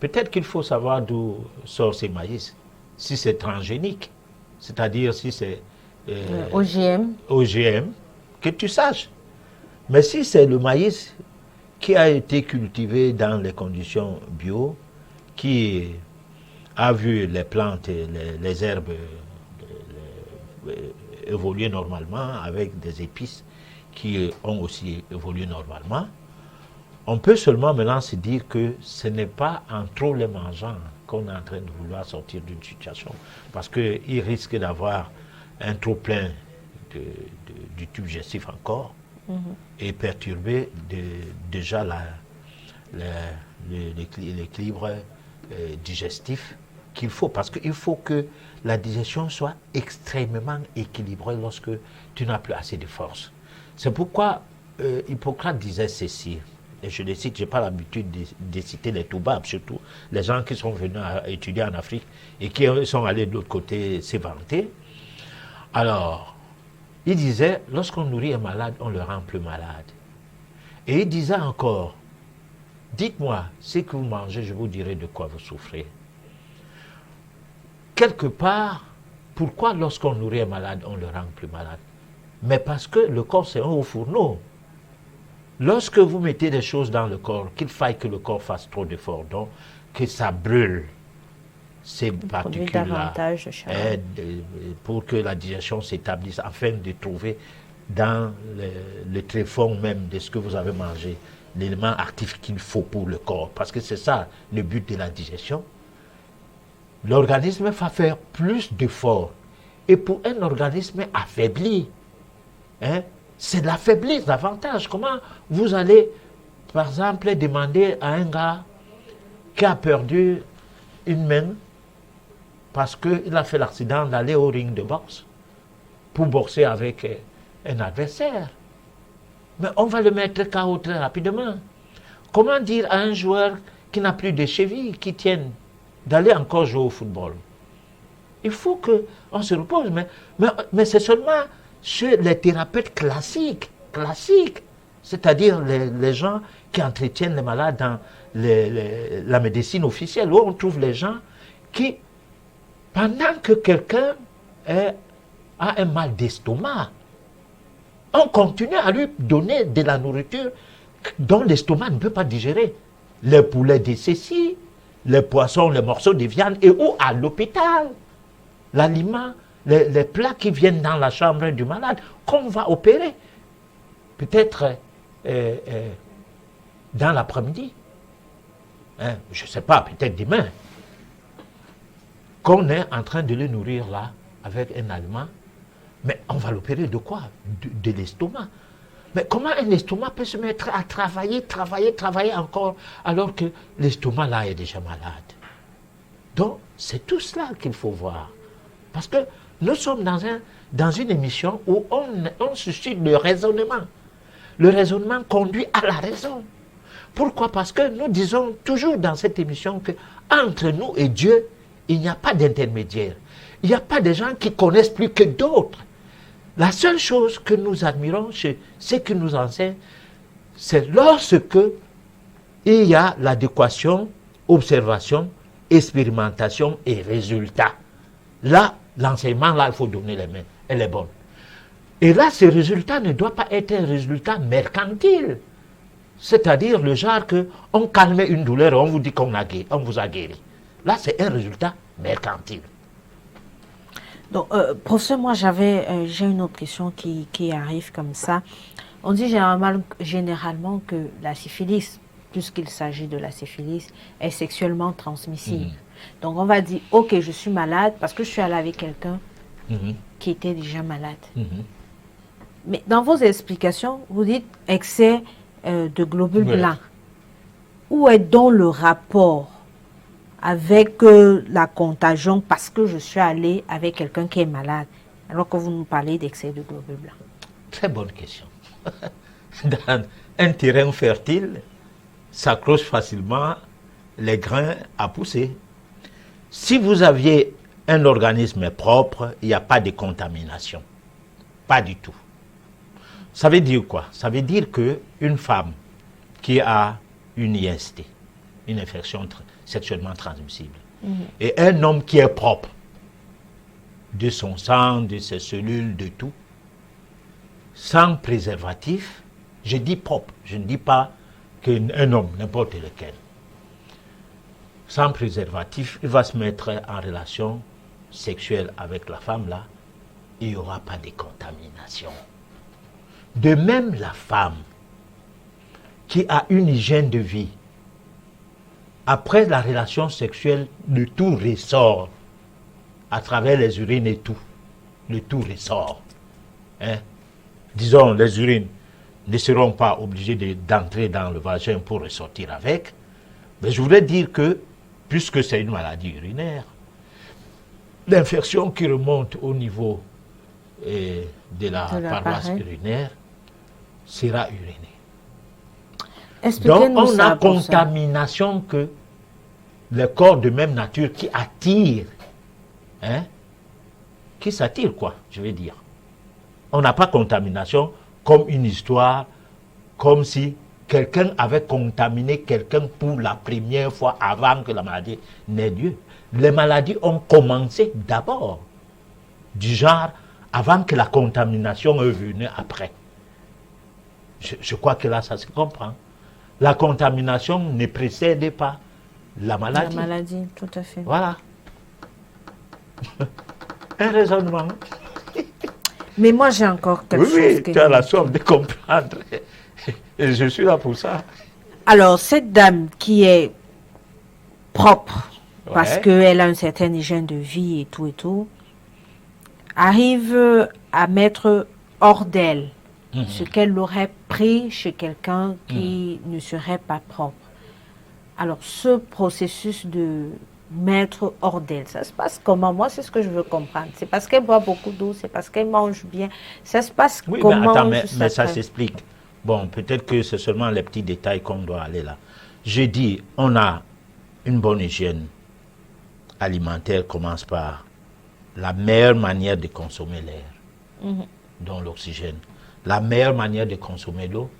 peut-être qu'il faut savoir d'où sort ces maïs. Si c'est transgénique, c'est-à-dire si c'est OGM, que tu saches. Mais si c'est le maïs qui a été cultivé dans les conditions bio, qui a vu les plantes et les herbes évoluer normalement avec des épices qui ont aussi évolué normalement, on peut seulement maintenant se dire que ce n'est pas en trop les mangeant qu'on est en train de vouloir sortir d'une situation, parce qu'il risque d'avoir un trop plein du tube digestif encore, et perturber déjà l'équilibre digestif qu'il faut, parce qu'il faut que la digestion soit extrêmement équilibrée lorsque tu n'as plus assez de force. C'est pourquoi Hippocrate disait ceci, et je le cite, je n'ai pas l'habitude de citer les toubabs, surtout les gens qui sont venus étudier en Afrique et qui sont allés de l'autre côté s'éventer. Alors, il disait, lorsqu'on nourrit un malade, on le rend plus malade. Et il disait encore, dites-moi ce que vous mangez, je vous dirai de quoi vous souffrez. Quelque part, pourquoi lorsqu'on nourrit un malade, on le rend plus malade? Mais parce que le corps, c'est un haut fourneau. Lorsque vous mettez des choses dans le corps, qu'il faille que le corps fasse trop d'efforts, donc que ça brûle ces particules-là, davantage de chaleur. pour que la digestion s'établisse, afin de trouver dans le tréfonds même de ce que vous avez mangé, l'élément actif qu'il faut pour le corps. Parce que c'est ça le but de la digestion. L'organisme va faire plus d'efforts. Et pour un organisme affaibli, c'est l'affaiblir davantage. Comment vous allez, par exemple, demander à un gars qui a perdu une main parce qu'il a fait l'accident d'aller au ring de boxe pour boxer avec un adversaire? Mais on va le mettre KO très rapidement. Comment dire à un joueur qui n'a plus de chevilles, qui tiennent, d'aller encore jouer au football? Il faut qu'on se repose. Mais c'est seulement chez les thérapeutes classiques, c'est-à-dire les gens qui entretiennent les malades dans la médecine officielle, où on trouve les gens qui, pendant que quelqu'un a un mal d'estomac, on continue à lui donner de la nourriture dont l'estomac ne peut pas digérer. Les poulets de ceci, les poissons, les morceaux de viande, et ou à l'hôpital, l'aliment, les plats qui viennent dans la chambre du malade, qu'on va opérer. Peut-être dans l'après-midi. Je ne sais pas, peut-être demain. Qu'on est en train de le nourrir là, avec un aliment. Mais on va l'opérer de quoi? De l'estomac. Mais comment un estomac peut se mettre à travailler encore, alors que l'estomac là est déjà malade? Donc, c'est tout cela qu'il faut voir. Parce que nous sommes dans une émission où on suscite le raisonnement. Le raisonnement conduit à la raison. Pourquoi? Parce que nous disons toujours dans cette émission que entre nous et Dieu, il n'y a pas d'intermédiaire. Il n'y a pas de gens qui connaissent plus que d'autres. La seule chose que nous admirons chez ce qui nous enseigne, c'est lorsque il y a l'adéquation, observation, expérimentation et résultat. Là, l'enseignement, là, il faut donner les mains. Elle est bonne. Et là, ce résultat ne doit pas être un résultat mercantile. C'est-à-dire le genre qu'on calmait une douleur et on vous dit qu'on vous a guéri. Là, c'est un résultat mercantile. Donc, professeur, moi, j'ai une autre question qui arrive comme ça. On dit généralement que la syphilis, puisqu'il s'agit de la syphilis, est sexuellement transmissible. Donc, on va dire, ok, je suis malade parce que je suis allé avec quelqu'un qui était déjà malade. Mais dans vos explications, vous dites excès de globules blancs. Où est donc le rapport avec la contagion parce que je suis allé avec quelqu'un qui est malade, alors que vous nous parlez d'excès de globules blancs? Très bonne question. Dans un terrain fertile, s'accrochent facilement les grains à pousser. Si vous aviez un organisme propre, il n'y a pas de contamination. Pas du tout. Ça veut dire quoi? Ça veut dire qu'une femme qui a une IST, une infection sexuellement transmissible, et un homme qui est propre, de son sang, de ses cellules, de tout, sans préservatif, je dis propre, je ne dis pas qu'un homme, n'importe lequel, sans préservatif, il va se mettre en relation sexuelle avec la femme là, il n'y aura pas de contamination. De même, la femme qui a une hygiène de vie, après la relation sexuelle, le tout ressort à travers les urines et tout. Le tout ressort. Disons, les urines ne seront pas obligées d'entrer dans le vagin pour ressortir avec. Mais je voudrais dire que, puisque c'est une maladie urinaire, l'infection qui remonte au niveau de la paroisse urinaire sera urinée. Donc, on a contamination que les corps de même nature qui attirent, qui s'attirent quoi, je veux dire. On n'a pas contamination comme une histoire, comme si quelqu'un avait contaminé quelqu'un pour la première fois avant que la maladie n'ait lieu. Les maladies ont commencé d'abord, du genre avant que la contamination est venue après. Je crois que là, ça se comprend. La contamination ne précède pas la maladie. La maladie, tout à fait. Voilà. Un raisonnement. Mais moi, j'ai encore quelque chose. Oui, tu as la soif de comprendre. Et je suis là pour ça. Alors, cette dame qui est propre, parce Ouais. qu'elle a une certaine hygiène de vie et tout, arrive à mettre hors d'elle ce qu'elle aurait pris chez quelqu'un qui ne serait pas propre. Alors, ce processus de mettre hors d'elle, ça se passe comment? Moi, c'est ce que je veux comprendre. C'est parce qu'elle boit beaucoup d'eau, c'est parce qu'elle mange bien. Ça se passe Oui, comment? mais attends, juste mais ça après? s'explique. Bon, peut-être que c'est seulement les petits détails qu'on doit aller là. J'ai dit, on a une bonne hygiène alimentaire, commence par la meilleure manière de consommer l'air, dont l'oxygène. La meilleure manière de consommer l'eau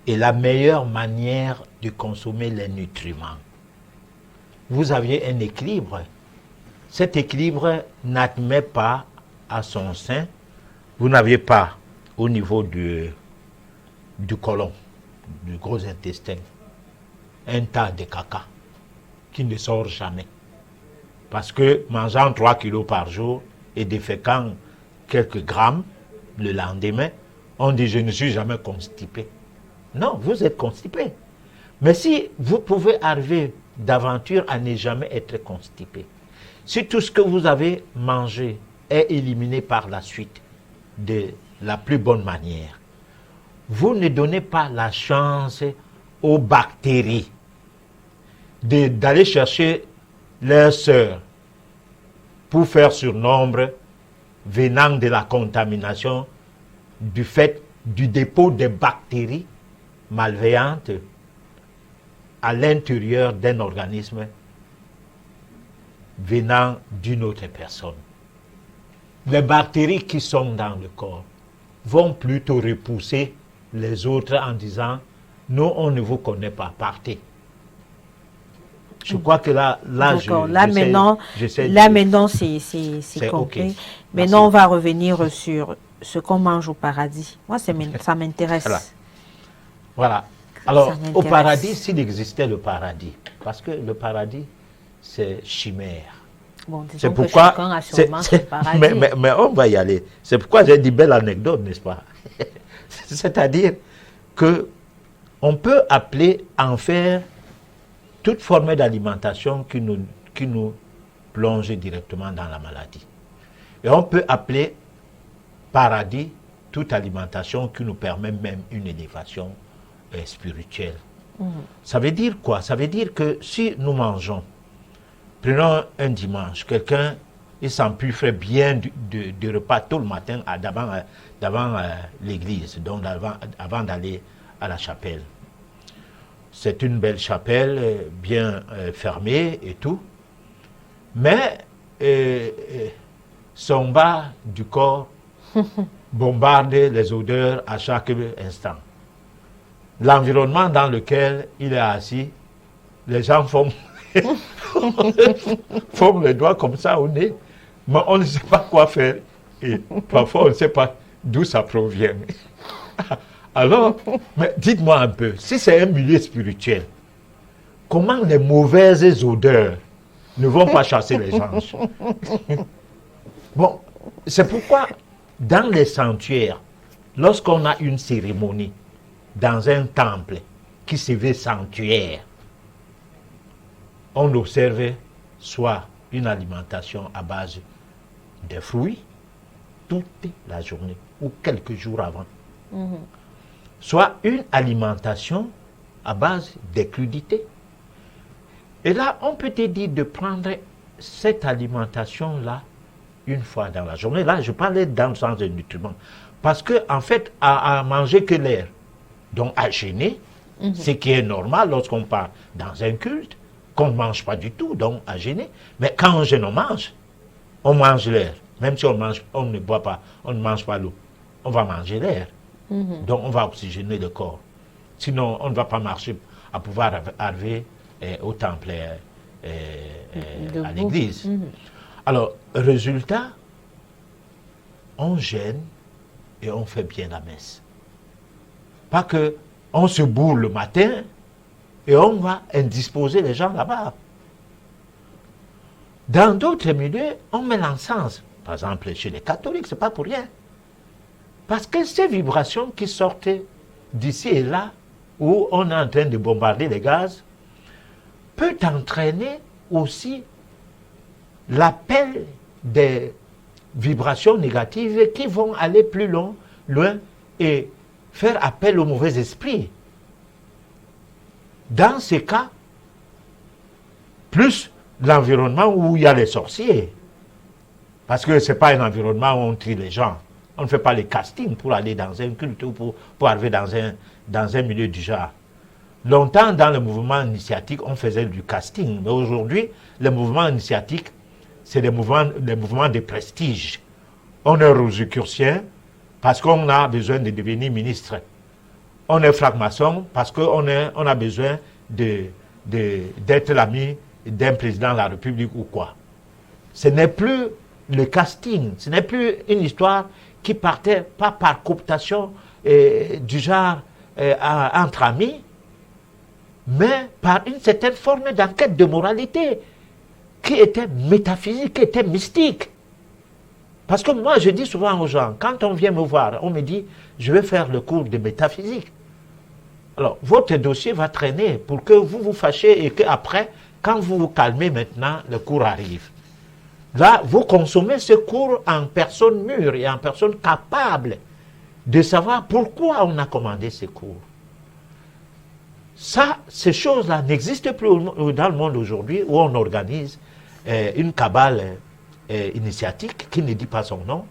et la meilleure manière de consommer les nutriments. Vous aviez un équilibre. Cet équilibre n'admet pas à son sein, vous n'aviez pas au niveau du côlon, du gros intestin, un tas de caca qui ne sort jamais. Parce que mangeant 3 kilos par jour et déféquant quelques grammes le lendemain, on dit je ne suis jamais constipé. Non, vous êtes constipé. Mais si vous pouvez arriver d'aventure à ne jamais être constipé, si tout ce que vous avez mangé est éliminé par la suite de la plus bonne manière, vous ne donnez pas la chance aux bactéries d'aller chercher leurs sœurs pour faire surnombre venant de la contamination du fait du dépôt des bactéries malveillantes à l'intérieur d'un organisme venant d'une autre personne. Les bactéries qui sont dans le corps vont plutôt repousser les autres en disant « Nous, on ne vous connaît pas, partez ». Je crois que là D'accord. Là, maintenant, c'est compris. OK. Maintenant, on va revenir sur ce qu'on mange au paradis. Moi, ça m'intéresse. Voilà. Alors, Ça m'intéresse. au paradis, s'il existait le paradis, parce que le paradis, c'est chimère. Bon, C'est disons que pourquoi. chacun a sûrement son paradis. Mais on va y aller. C'est pourquoi j'ai dit belle anecdote, n'est-ce pas? C'est-à-dire que on peut appeler enfer toute forme d'alimentation qui nous plonge directement dans la maladie. Et on peut appeler paradis toute alimentation qui nous permet même une élévation spirituelle. Ça veut dire quoi? Ça veut dire que si nous mangeons, prenons un dimanche, quelqu'un, il s'empuffrait bien du repas tout le matin d'avant l'église, donc avant d'aller à la chapelle. C'est une belle chapelle, bien fermée et tout. Mais son bas du corps bombarde les odeurs à chaque instant. L'environnement dans lequel il est assis, les gens font les doigts comme ça au nez, mais on ne sait pas quoi faire. Et parfois, on ne sait pas d'où ça provient. Alors, mais dites-moi un peu, si c'est un milieu spirituel, comment les mauvaises odeurs ne vont pas chasser les anges? Bon, c'est pourquoi dans les sanctuaires, lorsqu'on a une cérémonie dans un temple qui se veut sanctuaire, on observe soit une alimentation à base de fruits toute la journée ou quelques jours avant. Soit une alimentation à base de crudités. Et là, on peut te dire de prendre cette alimentation-là une fois dans la journée. Là, je parlais dans le sens des nutriments. Parce que, en fait, à manger que l'air, donc à jeûner, ce qui est normal lorsqu'on part dans un culte, qu'on ne mange pas du tout, donc à jeûner. Mais quand on jeûne, on mange l'air. Même si on ne boit pas, on ne mange pas l'eau, on va manger l'air. Donc on va oxygéner le corps. Sinon, on ne va pas marcher à pouvoir arriver au temple, à l'église. Alors, résultat, on gêne et on fait bien la messe. Pas que on se bourre le matin et on va indisposer les gens là-bas. Dans d'autres milieux, on met l'encens. Par exemple, chez les catholiques, c'est pas pour rien. Parce que ces vibrations qui sortent d'ici et là, où on est en train de bombarder les gaz, peut entraîner aussi l'appel des vibrations négatives qui vont aller plus loin et faire appel aux mauvais esprits. Dans ces cas, plus l'environnement où il y a les sorciers, parce que ce n'est pas un environnement où on trie les gens. On ne fait pas les castings pour aller dans un culte ou pour arriver dans un milieu du genre. Longtemps, dans le mouvement initiatique, on faisait du casting. Mais aujourd'hui, le mouvement initiatique, c'est des mouvements de prestige. On est rosicrucien parce qu'on a besoin de devenir ministre. On est franc-maçon parce qu'on a besoin d'être l'ami d'un président de la République ou quoi. Ce n'est plus le casting, ce n'est plus une histoire qui partait pas par cooptation du genre entre amis, mais par une certaine forme d'enquête de moralité qui était métaphysique, qui était mystique. Parce que moi, je dis souvent aux gens, quand on vient me voir, on me dit, je vais faire le cours de métaphysique. Alors, votre dossier va traîner pour que vous vous fâchiez et qu'après, quand vous vous calmez maintenant, le cours arrive. Là, vous consommez ce cours en personne mûre et en personne capable de savoir pourquoi on a commandé ces cours. Ça, ces choses-là n'existent plus dans le monde aujourd'hui où on organise une cabale initiatique qui ne dit pas son nom,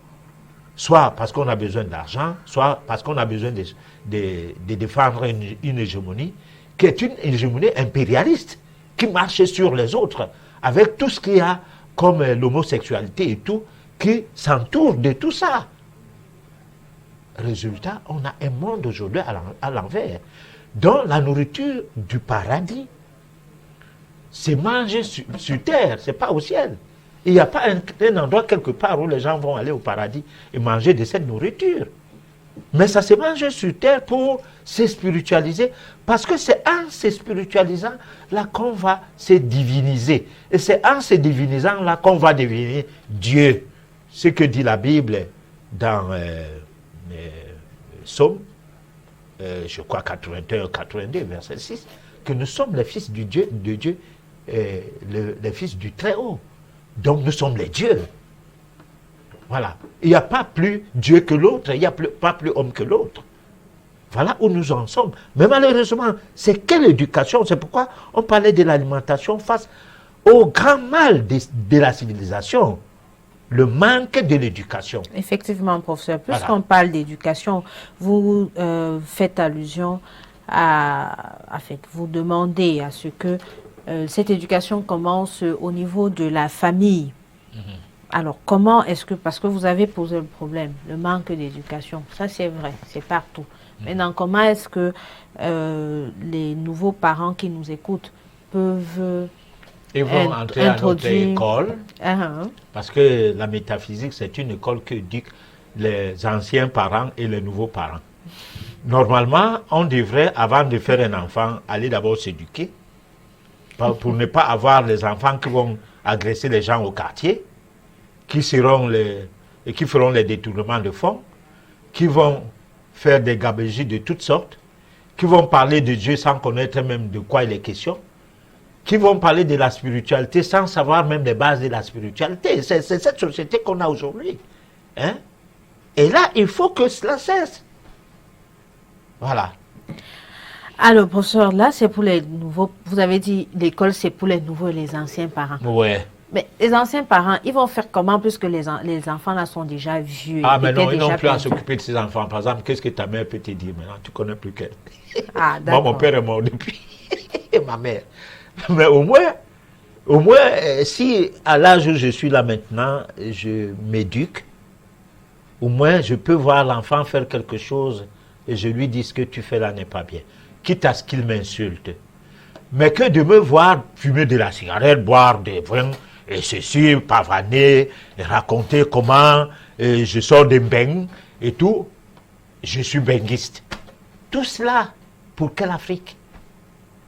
soit parce qu'on a besoin d'argent, soit parce qu'on a besoin de défendre une hégémonie, qui est une hégémonie impérialiste, qui marche sur les autres, avec tout ce qu'il y a comme l'homosexualité et tout, qui s'entoure de tout ça. Résultat, on a un monde aujourd'hui à l'envers, dont la nourriture du paradis, c'est manger sur terre, c'est pas au ciel. Il n'y a pas un endroit quelque part où les gens vont aller au paradis et manger de cette nourriture. Mais ça se mange sur terre pour se spiritualiser, parce que c'est en se spiritualisant là qu'on va se diviniser. Et c'est en se divinisant là qu'on va devenir Dieu. Ce que dit la Bible dans Psaume, je crois 81, 82, verset 6, que nous sommes les fils de Dieu, les fils du Très-Haut. Donc nous sommes les dieux. Voilà. Il n'y a pas plus Dieu que l'autre, il n'y a pas plus homme que l'autre. Voilà où nous en sommes. Mais malheureusement, c'est quelle éducation? C'est pourquoi on parlait de l'alimentation face au grand mal de la civilisation. Le manque de l'éducation. Effectivement, professeur, puisqu'on parle d'éducation, vous faites allusion vous demandez à ce que cette éducation commence au niveau de la famille. Alors, comment est-ce que, parce que vous avez posé le problème, le manque d'éducation, ça c'est vrai, c'est partout. Maintenant, comment est-ce que les nouveaux parents qui nous écoutent peuvent Ils vont entrer à notre école, parce que la métaphysique, c'est une école que éduque les anciens parents et les nouveaux parents. Normalement, on devrait, avant de faire un enfant, aller d'abord s'éduquer, pour ne pas avoir les enfants qui vont agresser les gens au quartier, qui feront les détournements de fonds, qui vont faire des gabegies de toutes sortes, qui vont parler de Dieu sans connaître même de quoi il est question, qui vont parler de la spiritualité sans savoir même les bases de la spiritualité. C'est cette société qu'on a aujourd'hui. Hein? Et là, il faut que cela cesse. Voilà. Alors, professeur, là, c'est pour les nouveaux... Vous avez dit l'école, c'est pour les nouveaux et les anciens parents. Ouais. Mais les anciens parents, ils vont faire comment puisque les enfants là sont déjà vieux? Ah, mais non, ils n'ont plus à s'occuper de ces enfants. Par exemple, qu'est-ce que ta mère peut te dire maintenant? Tu ne connais plus qu'elle. Ah, moi, mon père est mort depuis. Et ma mère. Mais au moins, si à l'âge où je suis là maintenant, je m'éduque, au moins je peux voir l'enfant faire quelque chose et je lui dis ce que tu fais là n'est pas bien. Quitte à ce qu'il m'insulte. Mais que de me voir fumer de la cigarette, boire des vins, et ceci, pavaner, et raconter comment je sors des beignes et tout, je suis benguiste. Tout cela, pour quelle Afrique?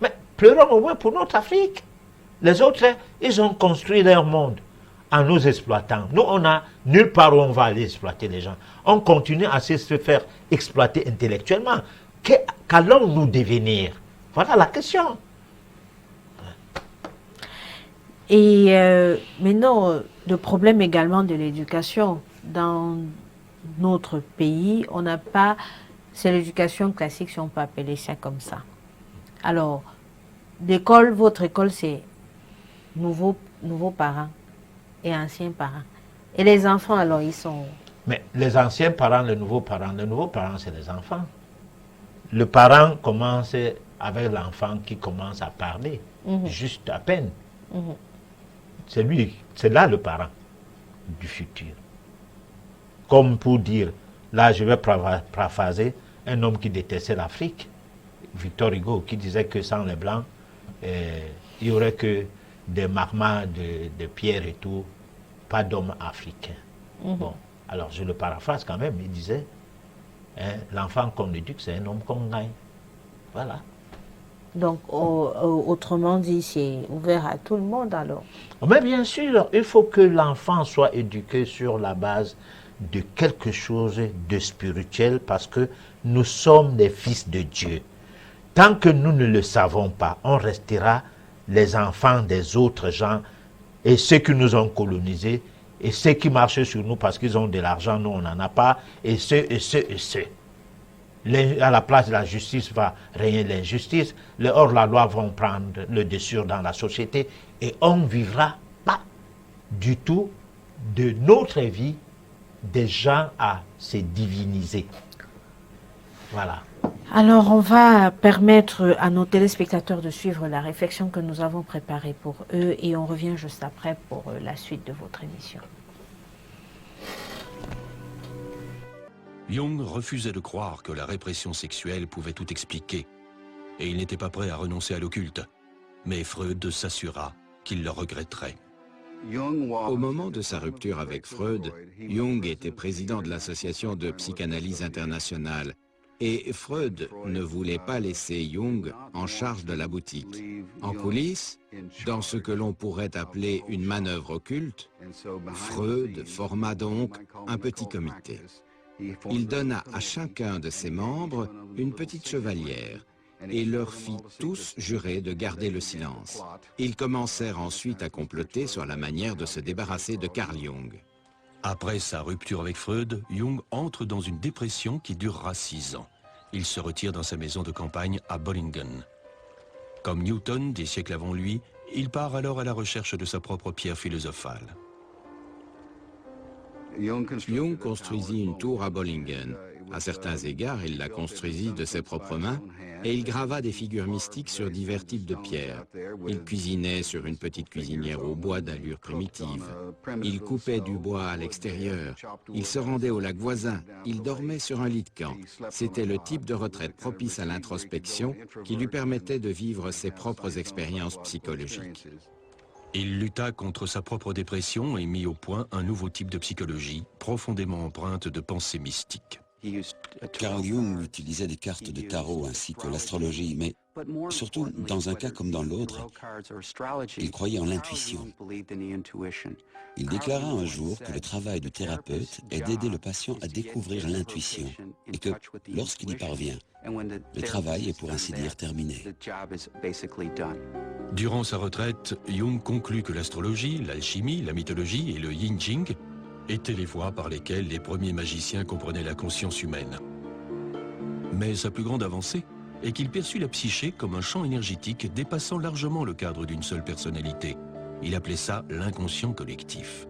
Mais pleurons au moins pour notre Afrique. Les autres, ils ont construit leur monde en nous exploitant. Nous, on a nulle part où on va aller exploiter les gens. On continue à se faire exploiter intellectuellement. Qu'allons-nous devenir? Voilà la question. Et maintenant, le problème également de l'éducation. Dans notre pays, on n'a pas... C'est l'éducation classique, si on peut appeler ça comme ça. Alors, l'école, votre école, c'est nouveaux parents et anciens parents. Et les enfants, alors, ils sont... Mais les anciens parents, les nouveaux parents, c'est les enfants. Le parent commence avec l'enfant qui commence à parler, juste à peine. C'est lui, c'est là le parent du futur. Comme pour dire, là je vais paraphraser un homme qui détestait l'Afrique, Victor Hugo, qui disait que sans les Blancs, il n'y aurait que des marmas de pierre et tout, pas d'hommes africains. Bon, alors je le paraphrase quand même, il disait, hein, l'enfant qu'on éduque, c'est un homme qu'on gagne. Voilà. Donc, autrement dit, c'est ouvert à tout le monde alors. Mais bien sûr, il faut que l'enfant soit éduqué sur la base de quelque chose de spirituel parce que nous sommes des fils de Dieu. Tant que nous ne le savons pas, on restera les enfants des autres gens et ceux qui nous ont colonisés et ceux qui marchent sur nous parce qu'ils ont de l'argent, nous on n'en a pas, et ceux. À la place de la justice va régner l'injustice, les hors-la-loi vont prendre le dessus dans la société et on ne vivra pas du tout de notre vie des gens à se diviniser. Voilà. Alors, on va permettre à nos téléspectateurs de suivre la réflexion que nous avons préparée pour eux et on revient juste après pour la suite de votre émission. Jung refusait de croire que la répression sexuelle pouvait tout expliquer, et il n'était pas prêt à renoncer à l'occulte. Mais Freud s'assura qu'il le regretterait. Au moment de sa rupture avec Freud, Jung était président de l'Association de psychanalyse internationale, et Freud ne voulait pas laisser Jung en charge de la boutique. En coulisses, dans ce que l'on pourrait appeler une manœuvre occulte, Freud forma donc un petit comité. Il donna à chacun de ses membres une petite chevalière et leur fit tous jurer de garder le silence. Ils commencèrent ensuite à comploter sur la manière de se débarrasser de Carl Jung. Après sa rupture avec Freud, Jung entre dans une dépression qui durera 6 ans. Il se retire dans sa maison de campagne à Bollingen. Comme Newton, des siècles avant lui, il part alors à la recherche de sa propre pierre philosophale. Jung construisit une tour à Bollingen. À certains égards, il la construisit de ses propres mains et il grava des figures mystiques sur divers types de pierres. Il cuisinait sur une petite cuisinière au bois d'allure primitive. Il coupait du bois à l'extérieur. Il se rendait au lac voisin. Il dormait sur un lit de camp. C'était le type de retraite propice à l'introspection qui lui permettait de vivre ses propres expériences psychologiques. Il lutta contre sa propre dépression et mit au point un nouveau type de psychologie, profondément empreinte de pensées mystiques. Carl Jung utilisait des cartes de tarot ainsi que l'astrologie, mais surtout dans un cas comme dans l'autre, il croyait en l'intuition. Il déclara un jour que le travail de thérapeute est d'aider le patient à découvrir l'intuition et que, lorsqu'il y parvient, le travail est pour ainsi dire terminé. Durant sa retraite, Jung conclut que l'astrologie, l'alchimie, la mythologie et le yin-jing étaient les voies par lesquelles les premiers magiciens comprenaient la conscience humaine. Mais sa plus grande avancée est qu'il perçut la psyché comme un champ énergétique dépassant largement le cadre d'une seule personnalité. Il appelait ça l'inconscient collectif.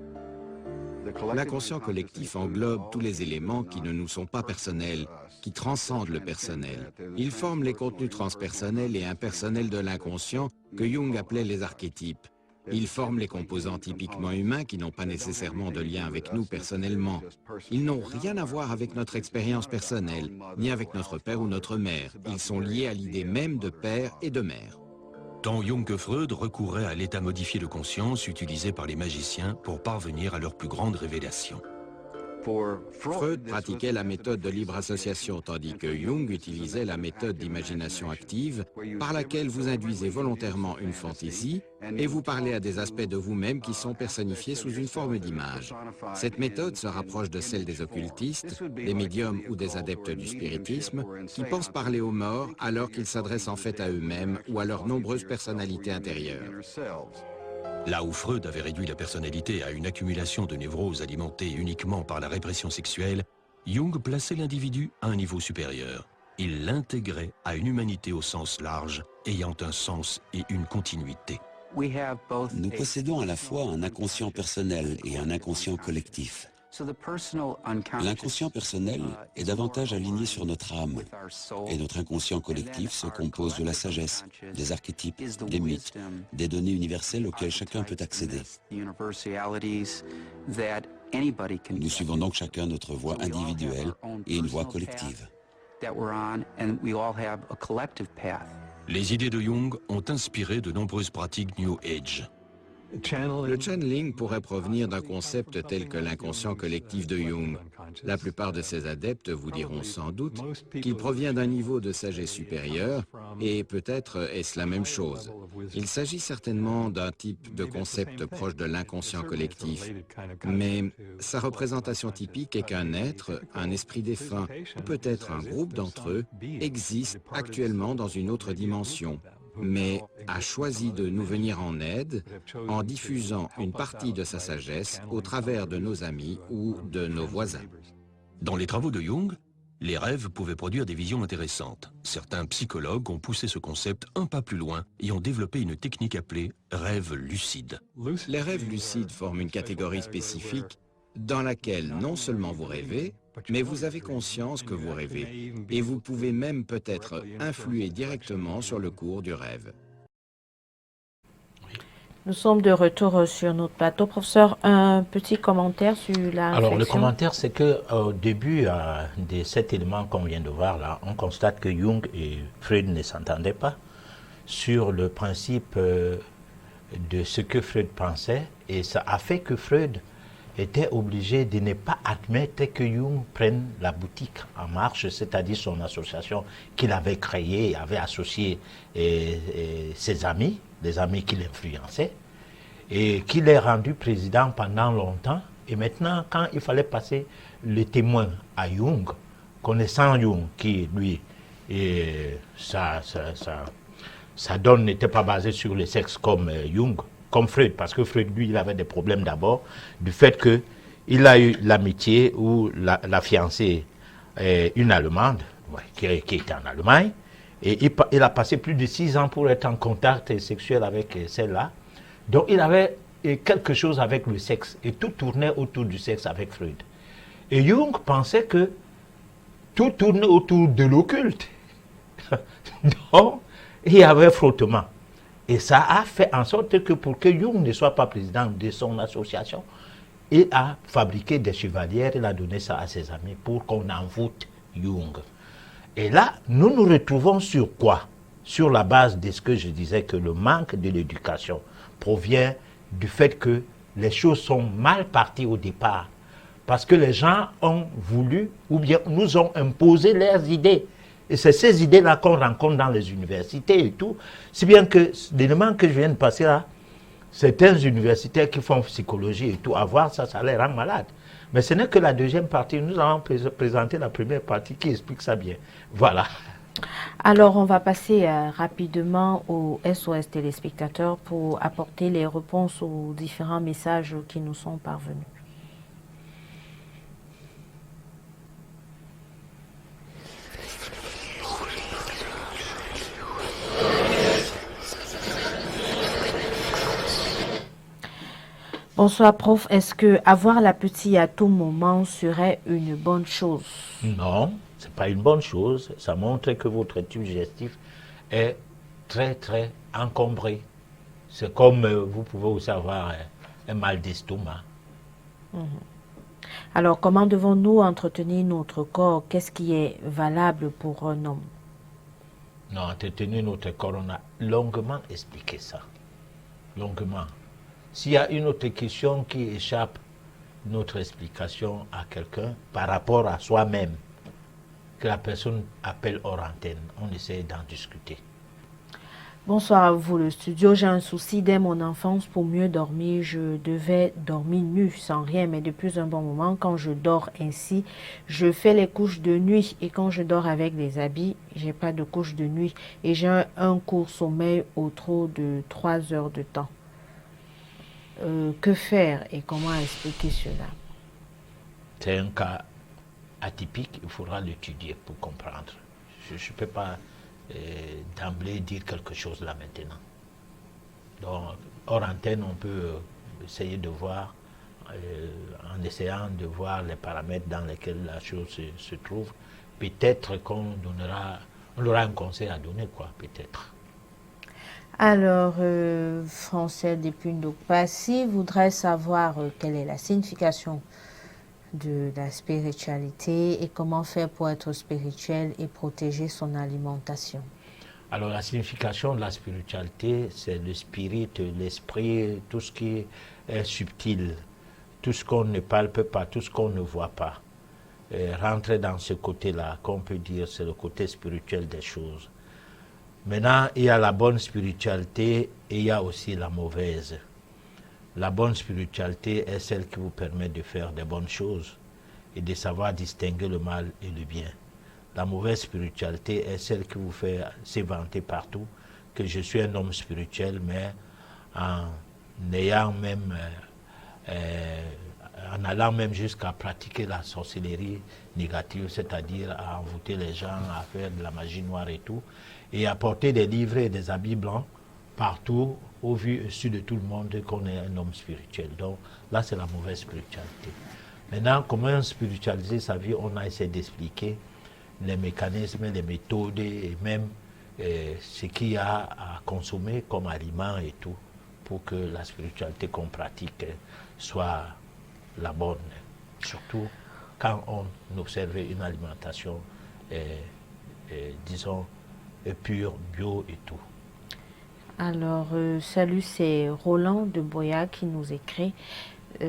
L'inconscient collectif englobe tous les éléments qui ne nous sont pas personnels, qui transcendent le personnel. Il forme les contenus transpersonnels et impersonnels de l'inconscient que Jung appelait les archétypes. Il forme les composants typiquement humains qui n'ont pas nécessairement de lien avec nous personnellement. Ils n'ont rien à voir avec notre expérience personnelle, ni avec notre père ou notre mère. Ils sont liés à l'idée même de père et de mère. Tant Jung que Freud recouraient à l'état modifié de conscience utilisé par les magiciens pour parvenir à leur plus grande révélation. Freud pratiquait la méthode de libre association, tandis que Jung utilisait la méthode d'imagination active, par laquelle vous induisez volontairement une fantaisie et vous parlez à des aspects de vous-même qui sont personnifiés sous une forme d'image. Cette méthode se rapproche de celle des occultistes, des médiums ou des adeptes du spiritisme, qui pensent parler aux morts alors qu'ils s'adressent en fait à eux-mêmes ou à leurs nombreuses personnalités intérieures. Là où Freud avait réduit la personnalité à une accumulation de névroses alimentées uniquement par la répression sexuelle, Jung plaçait l'individu à un niveau supérieur. Il l'intégrait à une humanité au sens large, ayant un sens et une continuité. Nous possédons à la fois un inconscient personnel et un inconscient collectif. L'inconscient personnel est davantage aligné sur notre âme, et notre inconscient collectif se compose de la sagesse, des archétypes, des mythes, des données universelles auxquelles chacun peut accéder. Nous suivons donc chacun notre voie individuelle et une voie collective. Les idées de Jung ont inspiré de nombreuses pratiques New Age. Le channeling pourrait provenir d'un concept tel que l'inconscient collectif de Jung. La plupart de ses adeptes vous diront sans doute qu'il provient d'un niveau de sagesse supérieur, et peut-être est-ce la même chose. Il s'agit certainement d'un type de concept proche de l'inconscient collectif, mais sa représentation typique est qu'un être, un esprit défunt, ou peut-être un groupe d'entre eux, existe actuellement dans une autre dimension, mais a choisi de nous venir en aide en diffusant une partie de sa sagesse au travers de nos amis ou de nos voisins. Dans les travaux de Jung, les rêves pouvaient produire des visions intéressantes. Certains psychologues ont poussé ce concept un pas plus loin et ont développé une technique appelée rêve lucide. Les rêves lucides forment une catégorie spécifique dans laquelle non seulement vous rêvez, mais vous avez conscience que vous rêvez, et vous pouvez même peut-être influer directement sur le cours du rêve. Nous sommes de retour sur notre plateau. Professeur, un petit commentaire sur la Alors, réflexion. le commentaire, c'est qu'au début de cet élément qu'on vient de voir là, on constate que Jung et Freud ne s'entendaient pas sur le principe de ce que Freud pensait, et ça a fait que Freud était obligé de ne pas admettre que Jung prenne la boutique en marche, c'est-à-dire son association qu'il avait créée, avait associé ses amis, les amis qui l'influençaient, et qu'il est rendu président pendant longtemps. Et maintenant, quand il fallait passer le témoin à Jung, connaissant Jung, qui lui, sa donne n'était pas basée sur le sexe comme Jung, comme Freud, parce que Freud, lui, il avait des problèmes d'abord du fait qu'il a eu l'amitié ou la fiancée, une Allemande, qui était en Allemagne, et il a passé plus de 6 ans pour être en contact sexuel avec celle-là. Donc il avait quelque chose avec le sexe, et tout tournait autour du sexe avec Freud. Et Jung pensait que tout tournait autour de l'occulte. Donc, il y avait frottement. Et ça a fait en sorte que pour que Jung ne soit pas président de son association, il a fabriqué des chevalières, il a donné ça à ses amis pour qu'on envoûte Jung. Et là, nous nous retrouvons sur quoi? Sur la base de ce que je disais, que le manque de l'éducation provient du fait que les choses sont mal parties au départ. Parce que les gens ont voulu, ou bien nous ont imposé leurs idées. Et c'est ces idées-là qu'on rencontre dans les universités et tout. Si bien que l'élément que je viens de passer là, certains universitaires qui font psychologie et tout, à voir ça, ça les rend malades. Mais ce n'est que la deuxième partie. Nous allons présenter la première partie qui explique ça bien. Voilà. Alors, on va passer rapidement aux SOS téléspectateurs pour apporter les réponses aux différents messages qui nous sont parvenus. Bonsoir, prof. Est-ce que avoir l'appétit à tout moment serait une bonne chose? Non, ce n'est pas une bonne chose. Ça montre que votre tube digestif est très, très encombré. C'est comme vous pouvez aussi avoir un mal d'estomac. Alors, comment devons-nous entretenir notre corps? Qu'est-ce qui est valable pour un homme? Non, entretenir notre corps, on a longuement expliqué ça. Longuement. S'il y a une autre question qui échappe, notre explication à quelqu'un par rapport à soi-même, que la personne appelle hors antenne. On essaie d'en discuter. Bonsoir à vous, le studio. J'ai un souci dès mon enfance. Pour mieux dormir, je devais dormir nu, sans rien. Mais depuis un bon moment, quand je dors ainsi, je fais les couches de nuit. Et quand je dors avec des habits, j'ai pas de couche de nuit. Et j'ai un court sommeil au trop de 3 heures de temps. Que faire et comment expliquer cela? C'est un cas atypique, il faudra l'étudier pour comprendre. Je ne peux pas d'emblée dire quelque chose là maintenant. Donc, hors antenne, on peut essayer de voir, en essayant de voir les paramètres dans lesquels la chose se trouve. Peut-être qu'on aura un conseil à donner, quoi, peut-être. Alors, Français depuis Ndokpassi voudrait savoir quelle est la signification de la spiritualité et comment faire pour être spirituel et protéger son alimentation. Alors la signification de la spiritualité, c'est le spirit, l'esprit, tout ce qui est subtil, tout ce qu'on ne palpe pas, tout ce qu'on ne voit pas. Rentrer dans ce côté-là, qu'on peut dire, c'est le côté spirituel des choses. Maintenant, il y a la bonne spiritualité et il y a aussi la mauvaise. La bonne spiritualité est celle qui vous permet de faire des bonnes choses et de savoir distinguer le mal et le bien. La mauvaise spiritualité est celle qui vous fait s'éventer partout, que je suis un homme spirituel, mais en ayant même, en allant même jusqu'à pratiquer la sorcellerie négative, c'est-à-dire à envoûter les gens, à faire de la magie noire et tout, et à porter des livres et des habits blancs partout, au vu et su de tout le monde qu'on est un homme spirituel. Donc là, c'est la mauvaise spiritualité. Maintenant, comment spiritualiser sa vie, on a essayé d'expliquer les mécanismes, les méthodes et même ce qu'il y a à consommer comme aliment et tout, pour que la spiritualité qu'on pratique soit la bonne. Surtout quand on observe une alimentation, disons, pure, bio et tout. Alors, salut, c'est Roland de Boya qui nous écrit.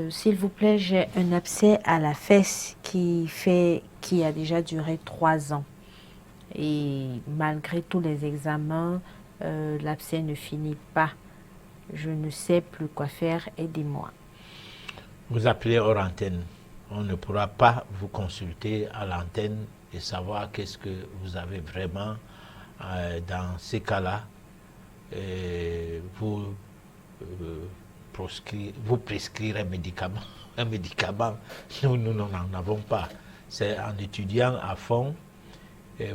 S'il vous plaît, j'ai un abcès à la fesse qui a déjà duré 3 ans. Et malgré tous les examens, l'abcès ne finit pas. Je ne sais plus quoi faire, aidez-moi. Vous appelez hors antenne. On ne pourra pas vous consulter à l'antenne et savoir qu'est-ce que vous avez vraiment dans ces cas-là. Vous prescrire un médicament. Un médicament, nous n'en avons pas. C'est en étudiant à fond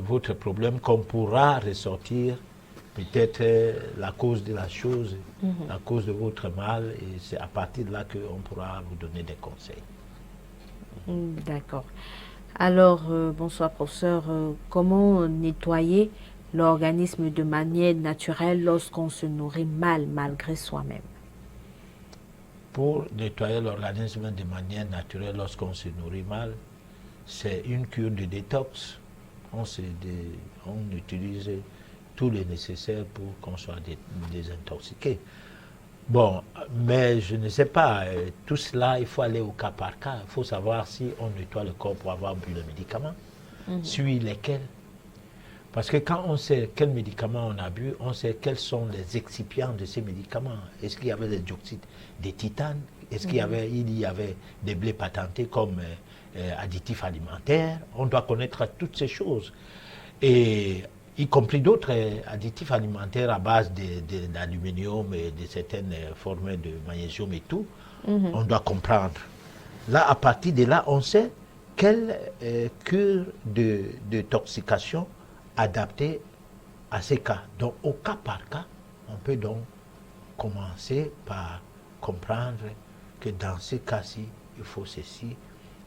votre problème qu'on pourra ressortir peut-être la cause de la chose, la cause de votre mal, et c'est à partir de là qu'on pourra vous donner des conseils. D'accord. Alors, bonsoir professeur, comment nettoyer l'organisme de manière naturelle lorsqu'on se nourrit mal malgré soi-même? Pour nettoyer l'organisme de manière naturelle lorsqu'on se nourrit mal, c'est une cure de détox. On utilise tout le nécessaire pour qu'on soit désintoxiqué. Bon, mais je ne sais pas, tout cela, il faut aller au cas par cas. Il faut savoir si on nettoie le corps pour avoir bu le médicament, suivre lesquels. Parce que quand on sait quels médicaments on a bu, on sait quels sont les excipients de ces médicaments. Est-ce qu'il y avait des dioxydes de titane? Est-ce qu'il y avait des blés patentés comme additifs alimentaires? On doit connaître toutes ces choses. Et y compris d'autres additifs alimentaires à base d'aluminium et de certaines formes de magnésium et tout. On doit comprendre. Là, à partir de là, on sait quelle cure de toxication adapté à ces cas. Donc, au cas par cas, on peut donc commencer par comprendre que dans ce cas-ci, il faut ceci,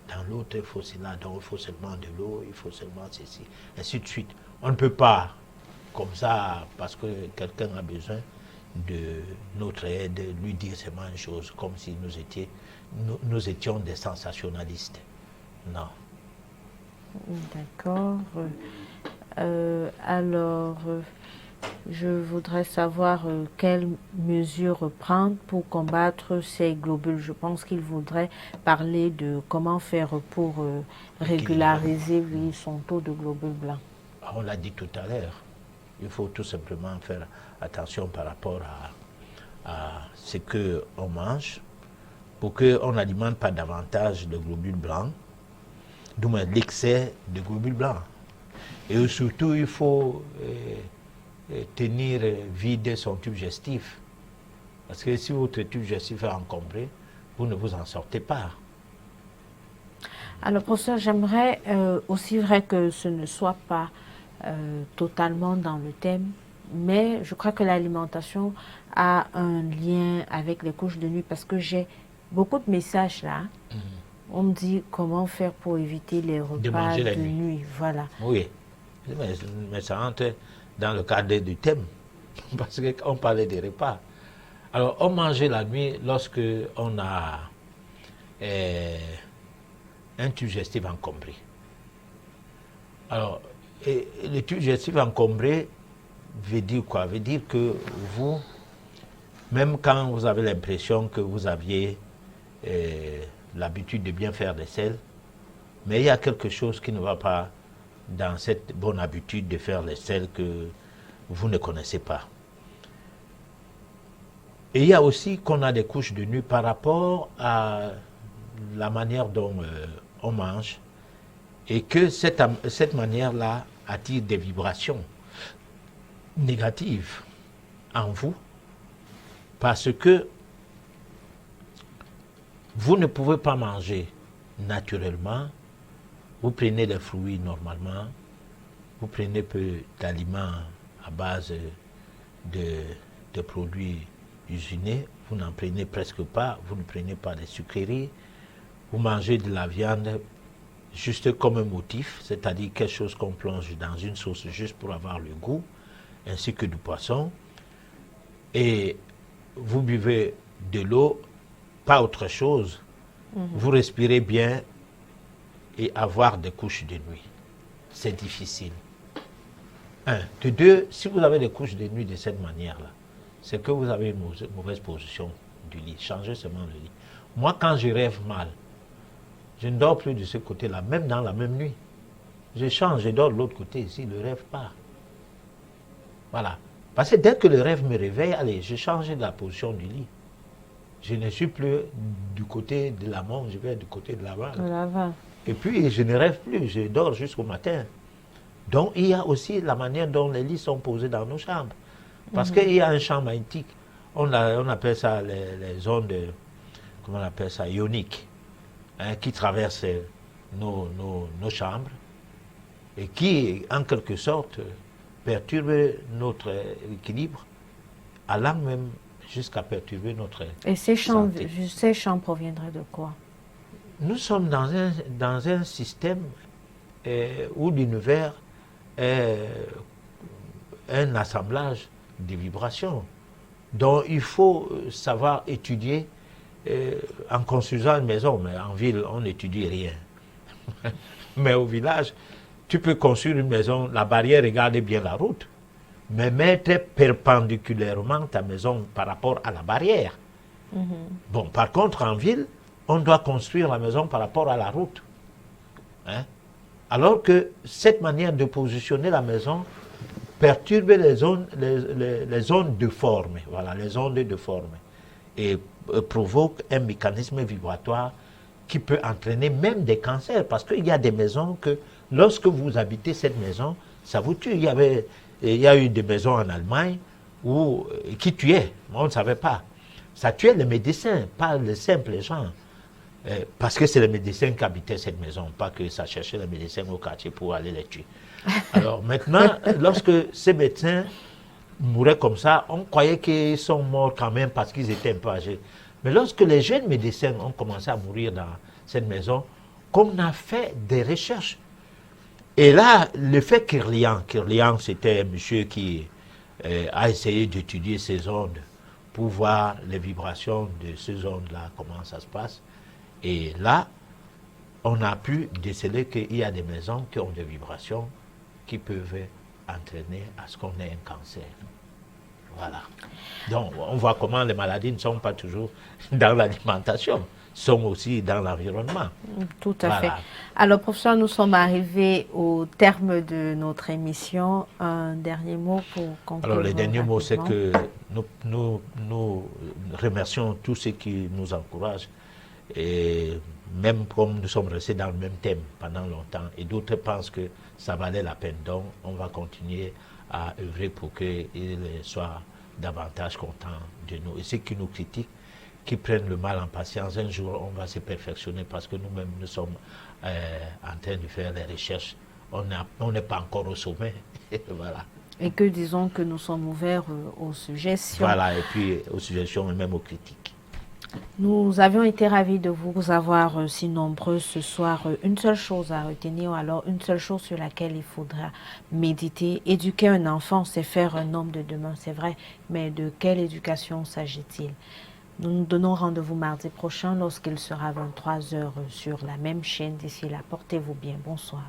dans l'autre, il faut cela, donc il faut seulement de l'eau, il faut seulement ceci, ainsi de suite. On ne peut pas, comme ça, parce que quelqu'un a besoin de notre aide, lui dire seulement une chose, comme si nous étions des sensationnalistes. Non. D'accord. Alors, Je voudrais savoir quelles mesures prendre pour combattre ces globules. Je pense qu'il voudrait parler de comment faire pour régulariser son taux de globules blancs. On l'a dit tout à l'heure. Il faut tout simplement faire attention par rapport à ce qu'on mange pour qu'on n'alimente pas davantage de globules blancs, d'où l'excès de globules blancs. Et surtout, il faut tenir vide son tube digestif. Parce que si votre tube digestif est encombré, vous ne vous en sortez pas. Alors, professeur, j'aimerais aussi vrai que ce ne soit pas totalement dans le thème, mais je crois que l'alimentation a un lien avec les couches de nuit parce que j'ai beaucoup de messages là. On me dit comment faire pour éviter les repas de nuit. Voilà. Oui, mais ça entre dans le cadre du thème, parce qu'on parlait des repas. Alors, on mangeait la nuit lorsque on a un tube digestif encombré. Alors, le tube digestif encombré veut dire quoi? Veut dire que vous, même quand vous avez l'impression que vous aviez l'habitude de bien faire des selles, mais il y a quelque chose qui ne va pas dans cette bonne habitude de faire les selles que vous ne connaissez pas. Et il y a aussi qu'on a des couches de nuit par rapport à la manière dont on mange et que cette manière-là attire des vibrations négatives en vous parce que vous ne pouvez pas manger naturellement. Vous prenez des fruits normalement, vous prenez peu d'aliments à base de produits usinés, vous n'en prenez presque pas, vous ne prenez pas de sucreries, vous mangez de la viande juste comme un motif, c'est-à-dire quelque chose qu'on plonge dans une sauce juste pour avoir le goût, ainsi que du poisson, et vous buvez de l'eau, pas autre chose, vous respirez bien et avoir des couches de nuit. C'est difficile. Un. De deux, si vous avez des couches de nuit de cette manière-là, c'est que vous avez une mauvaise position du lit. Changez seulement le lit. Moi, quand je rêve mal, je ne dors plus de ce côté-là, même dans la même nuit. Je change, je dors de l'autre côté ici, le rêve part. Voilà. Parce que dès que le rêve me réveille, allez, je change de la position du lit. Je ne suis plus du côté de l'amont, je vais du côté de l'avant. Et puis, je ne rêve plus, je dors jusqu'au matin. Donc, il y a aussi la manière dont les lits sont posés dans nos chambres. Parce qu'il y a un champ magnétique. On appelle ça les ondes, comment on appelle ça, ioniques, hein, qui traversent nos chambres et qui, en quelque sorte, perturbent notre équilibre, allant même jusqu'à perturber notre Et ces champs proviendraient de quoi? Nous sommes dans un système où l'univers est un assemblage de vibrations dont il faut savoir étudier en construisant une maison. Mais en ville, on n'étudie rien. Mais au village, tu peux construire une maison, la barrière regarde bien la route, mais mettre perpendiculairement ta maison par rapport à la barrière. Bon, par contre, en ville, on doit construire la maison par rapport à la route. Hein? Alors que cette manière de positionner la maison perturbe les ondes déformées, voilà, les ondes déformées, et provoque un mécanisme vibratoire qui peut entraîner même des cancers, parce qu'il y a des maisons que, lorsque vous habitez cette maison, ça vous tue. Il y a eu des maisons en Allemagne qui tuaient, on ne savait pas. Ça tuait les médecins, pas les simples gens. Parce que c'est les médecins qui habitaient cette maison, pas que ça cherchait les médecins au quartier pour aller les tuer. Alors maintenant, lorsque ces médecins mouraient comme ça, on croyait qu'ils sont morts quand même parce qu'ils étaient un peu âgés. Mais lorsque les jeunes médecins ont commencé à mourir dans cette maison, qu'on a fait des recherches. Et là, le fait Kirlian, c'était un monsieur qui a essayé d'étudier ces ondes pour voir les vibrations de ces ondes-là, comment ça se passe. Et là, on a pu déceler qu'il y a des maisons qui ont des vibrations qui peuvent entraîner à ce qu'on ait un cancer. Voilà. Donc, on voit comment les maladies ne sont pas toujours dans l'alimentation, sont aussi dans l'environnement. Tout à fait. Alors, professeur, nous sommes arrivés au terme de notre émission. Un dernier mot pour conclure. Alors, le dernier mot, c'est que nous remercions tous ceux qui nous encouragent. Et même comme nous sommes restés dans le même thème pendant longtemps, et d'autres pensent que ça valait la peine. Donc, on va continuer à œuvrer pour qu'ils soient davantage contents de nous. Et ceux qui nous critiquent, qui prennent le mal en patience, un jour on va se perfectionner parce que nous-mêmes nous sommes en train de faire des recherches. On n'est pas encore au sommet. Voilà. Et que disons que nous sommes ouverts aux suggestions. Voilà, et puis aux suggestions et même aux critiques. Nous avions été ravis de vous avoir si nombreux ce soir. Une seule chose à retenir, alors une seule chose sur laquelle il faudra méditer. Éduquer un enfant, c'est faire un homme de demain, c'est vrai, mais de quelle éducation s'agit-il? Nous nous donnons rendez-vous mardi prochain lorsqu'il sera 23h sur la même chaîne. D'ici là, portez-vous bien. Bonsoir.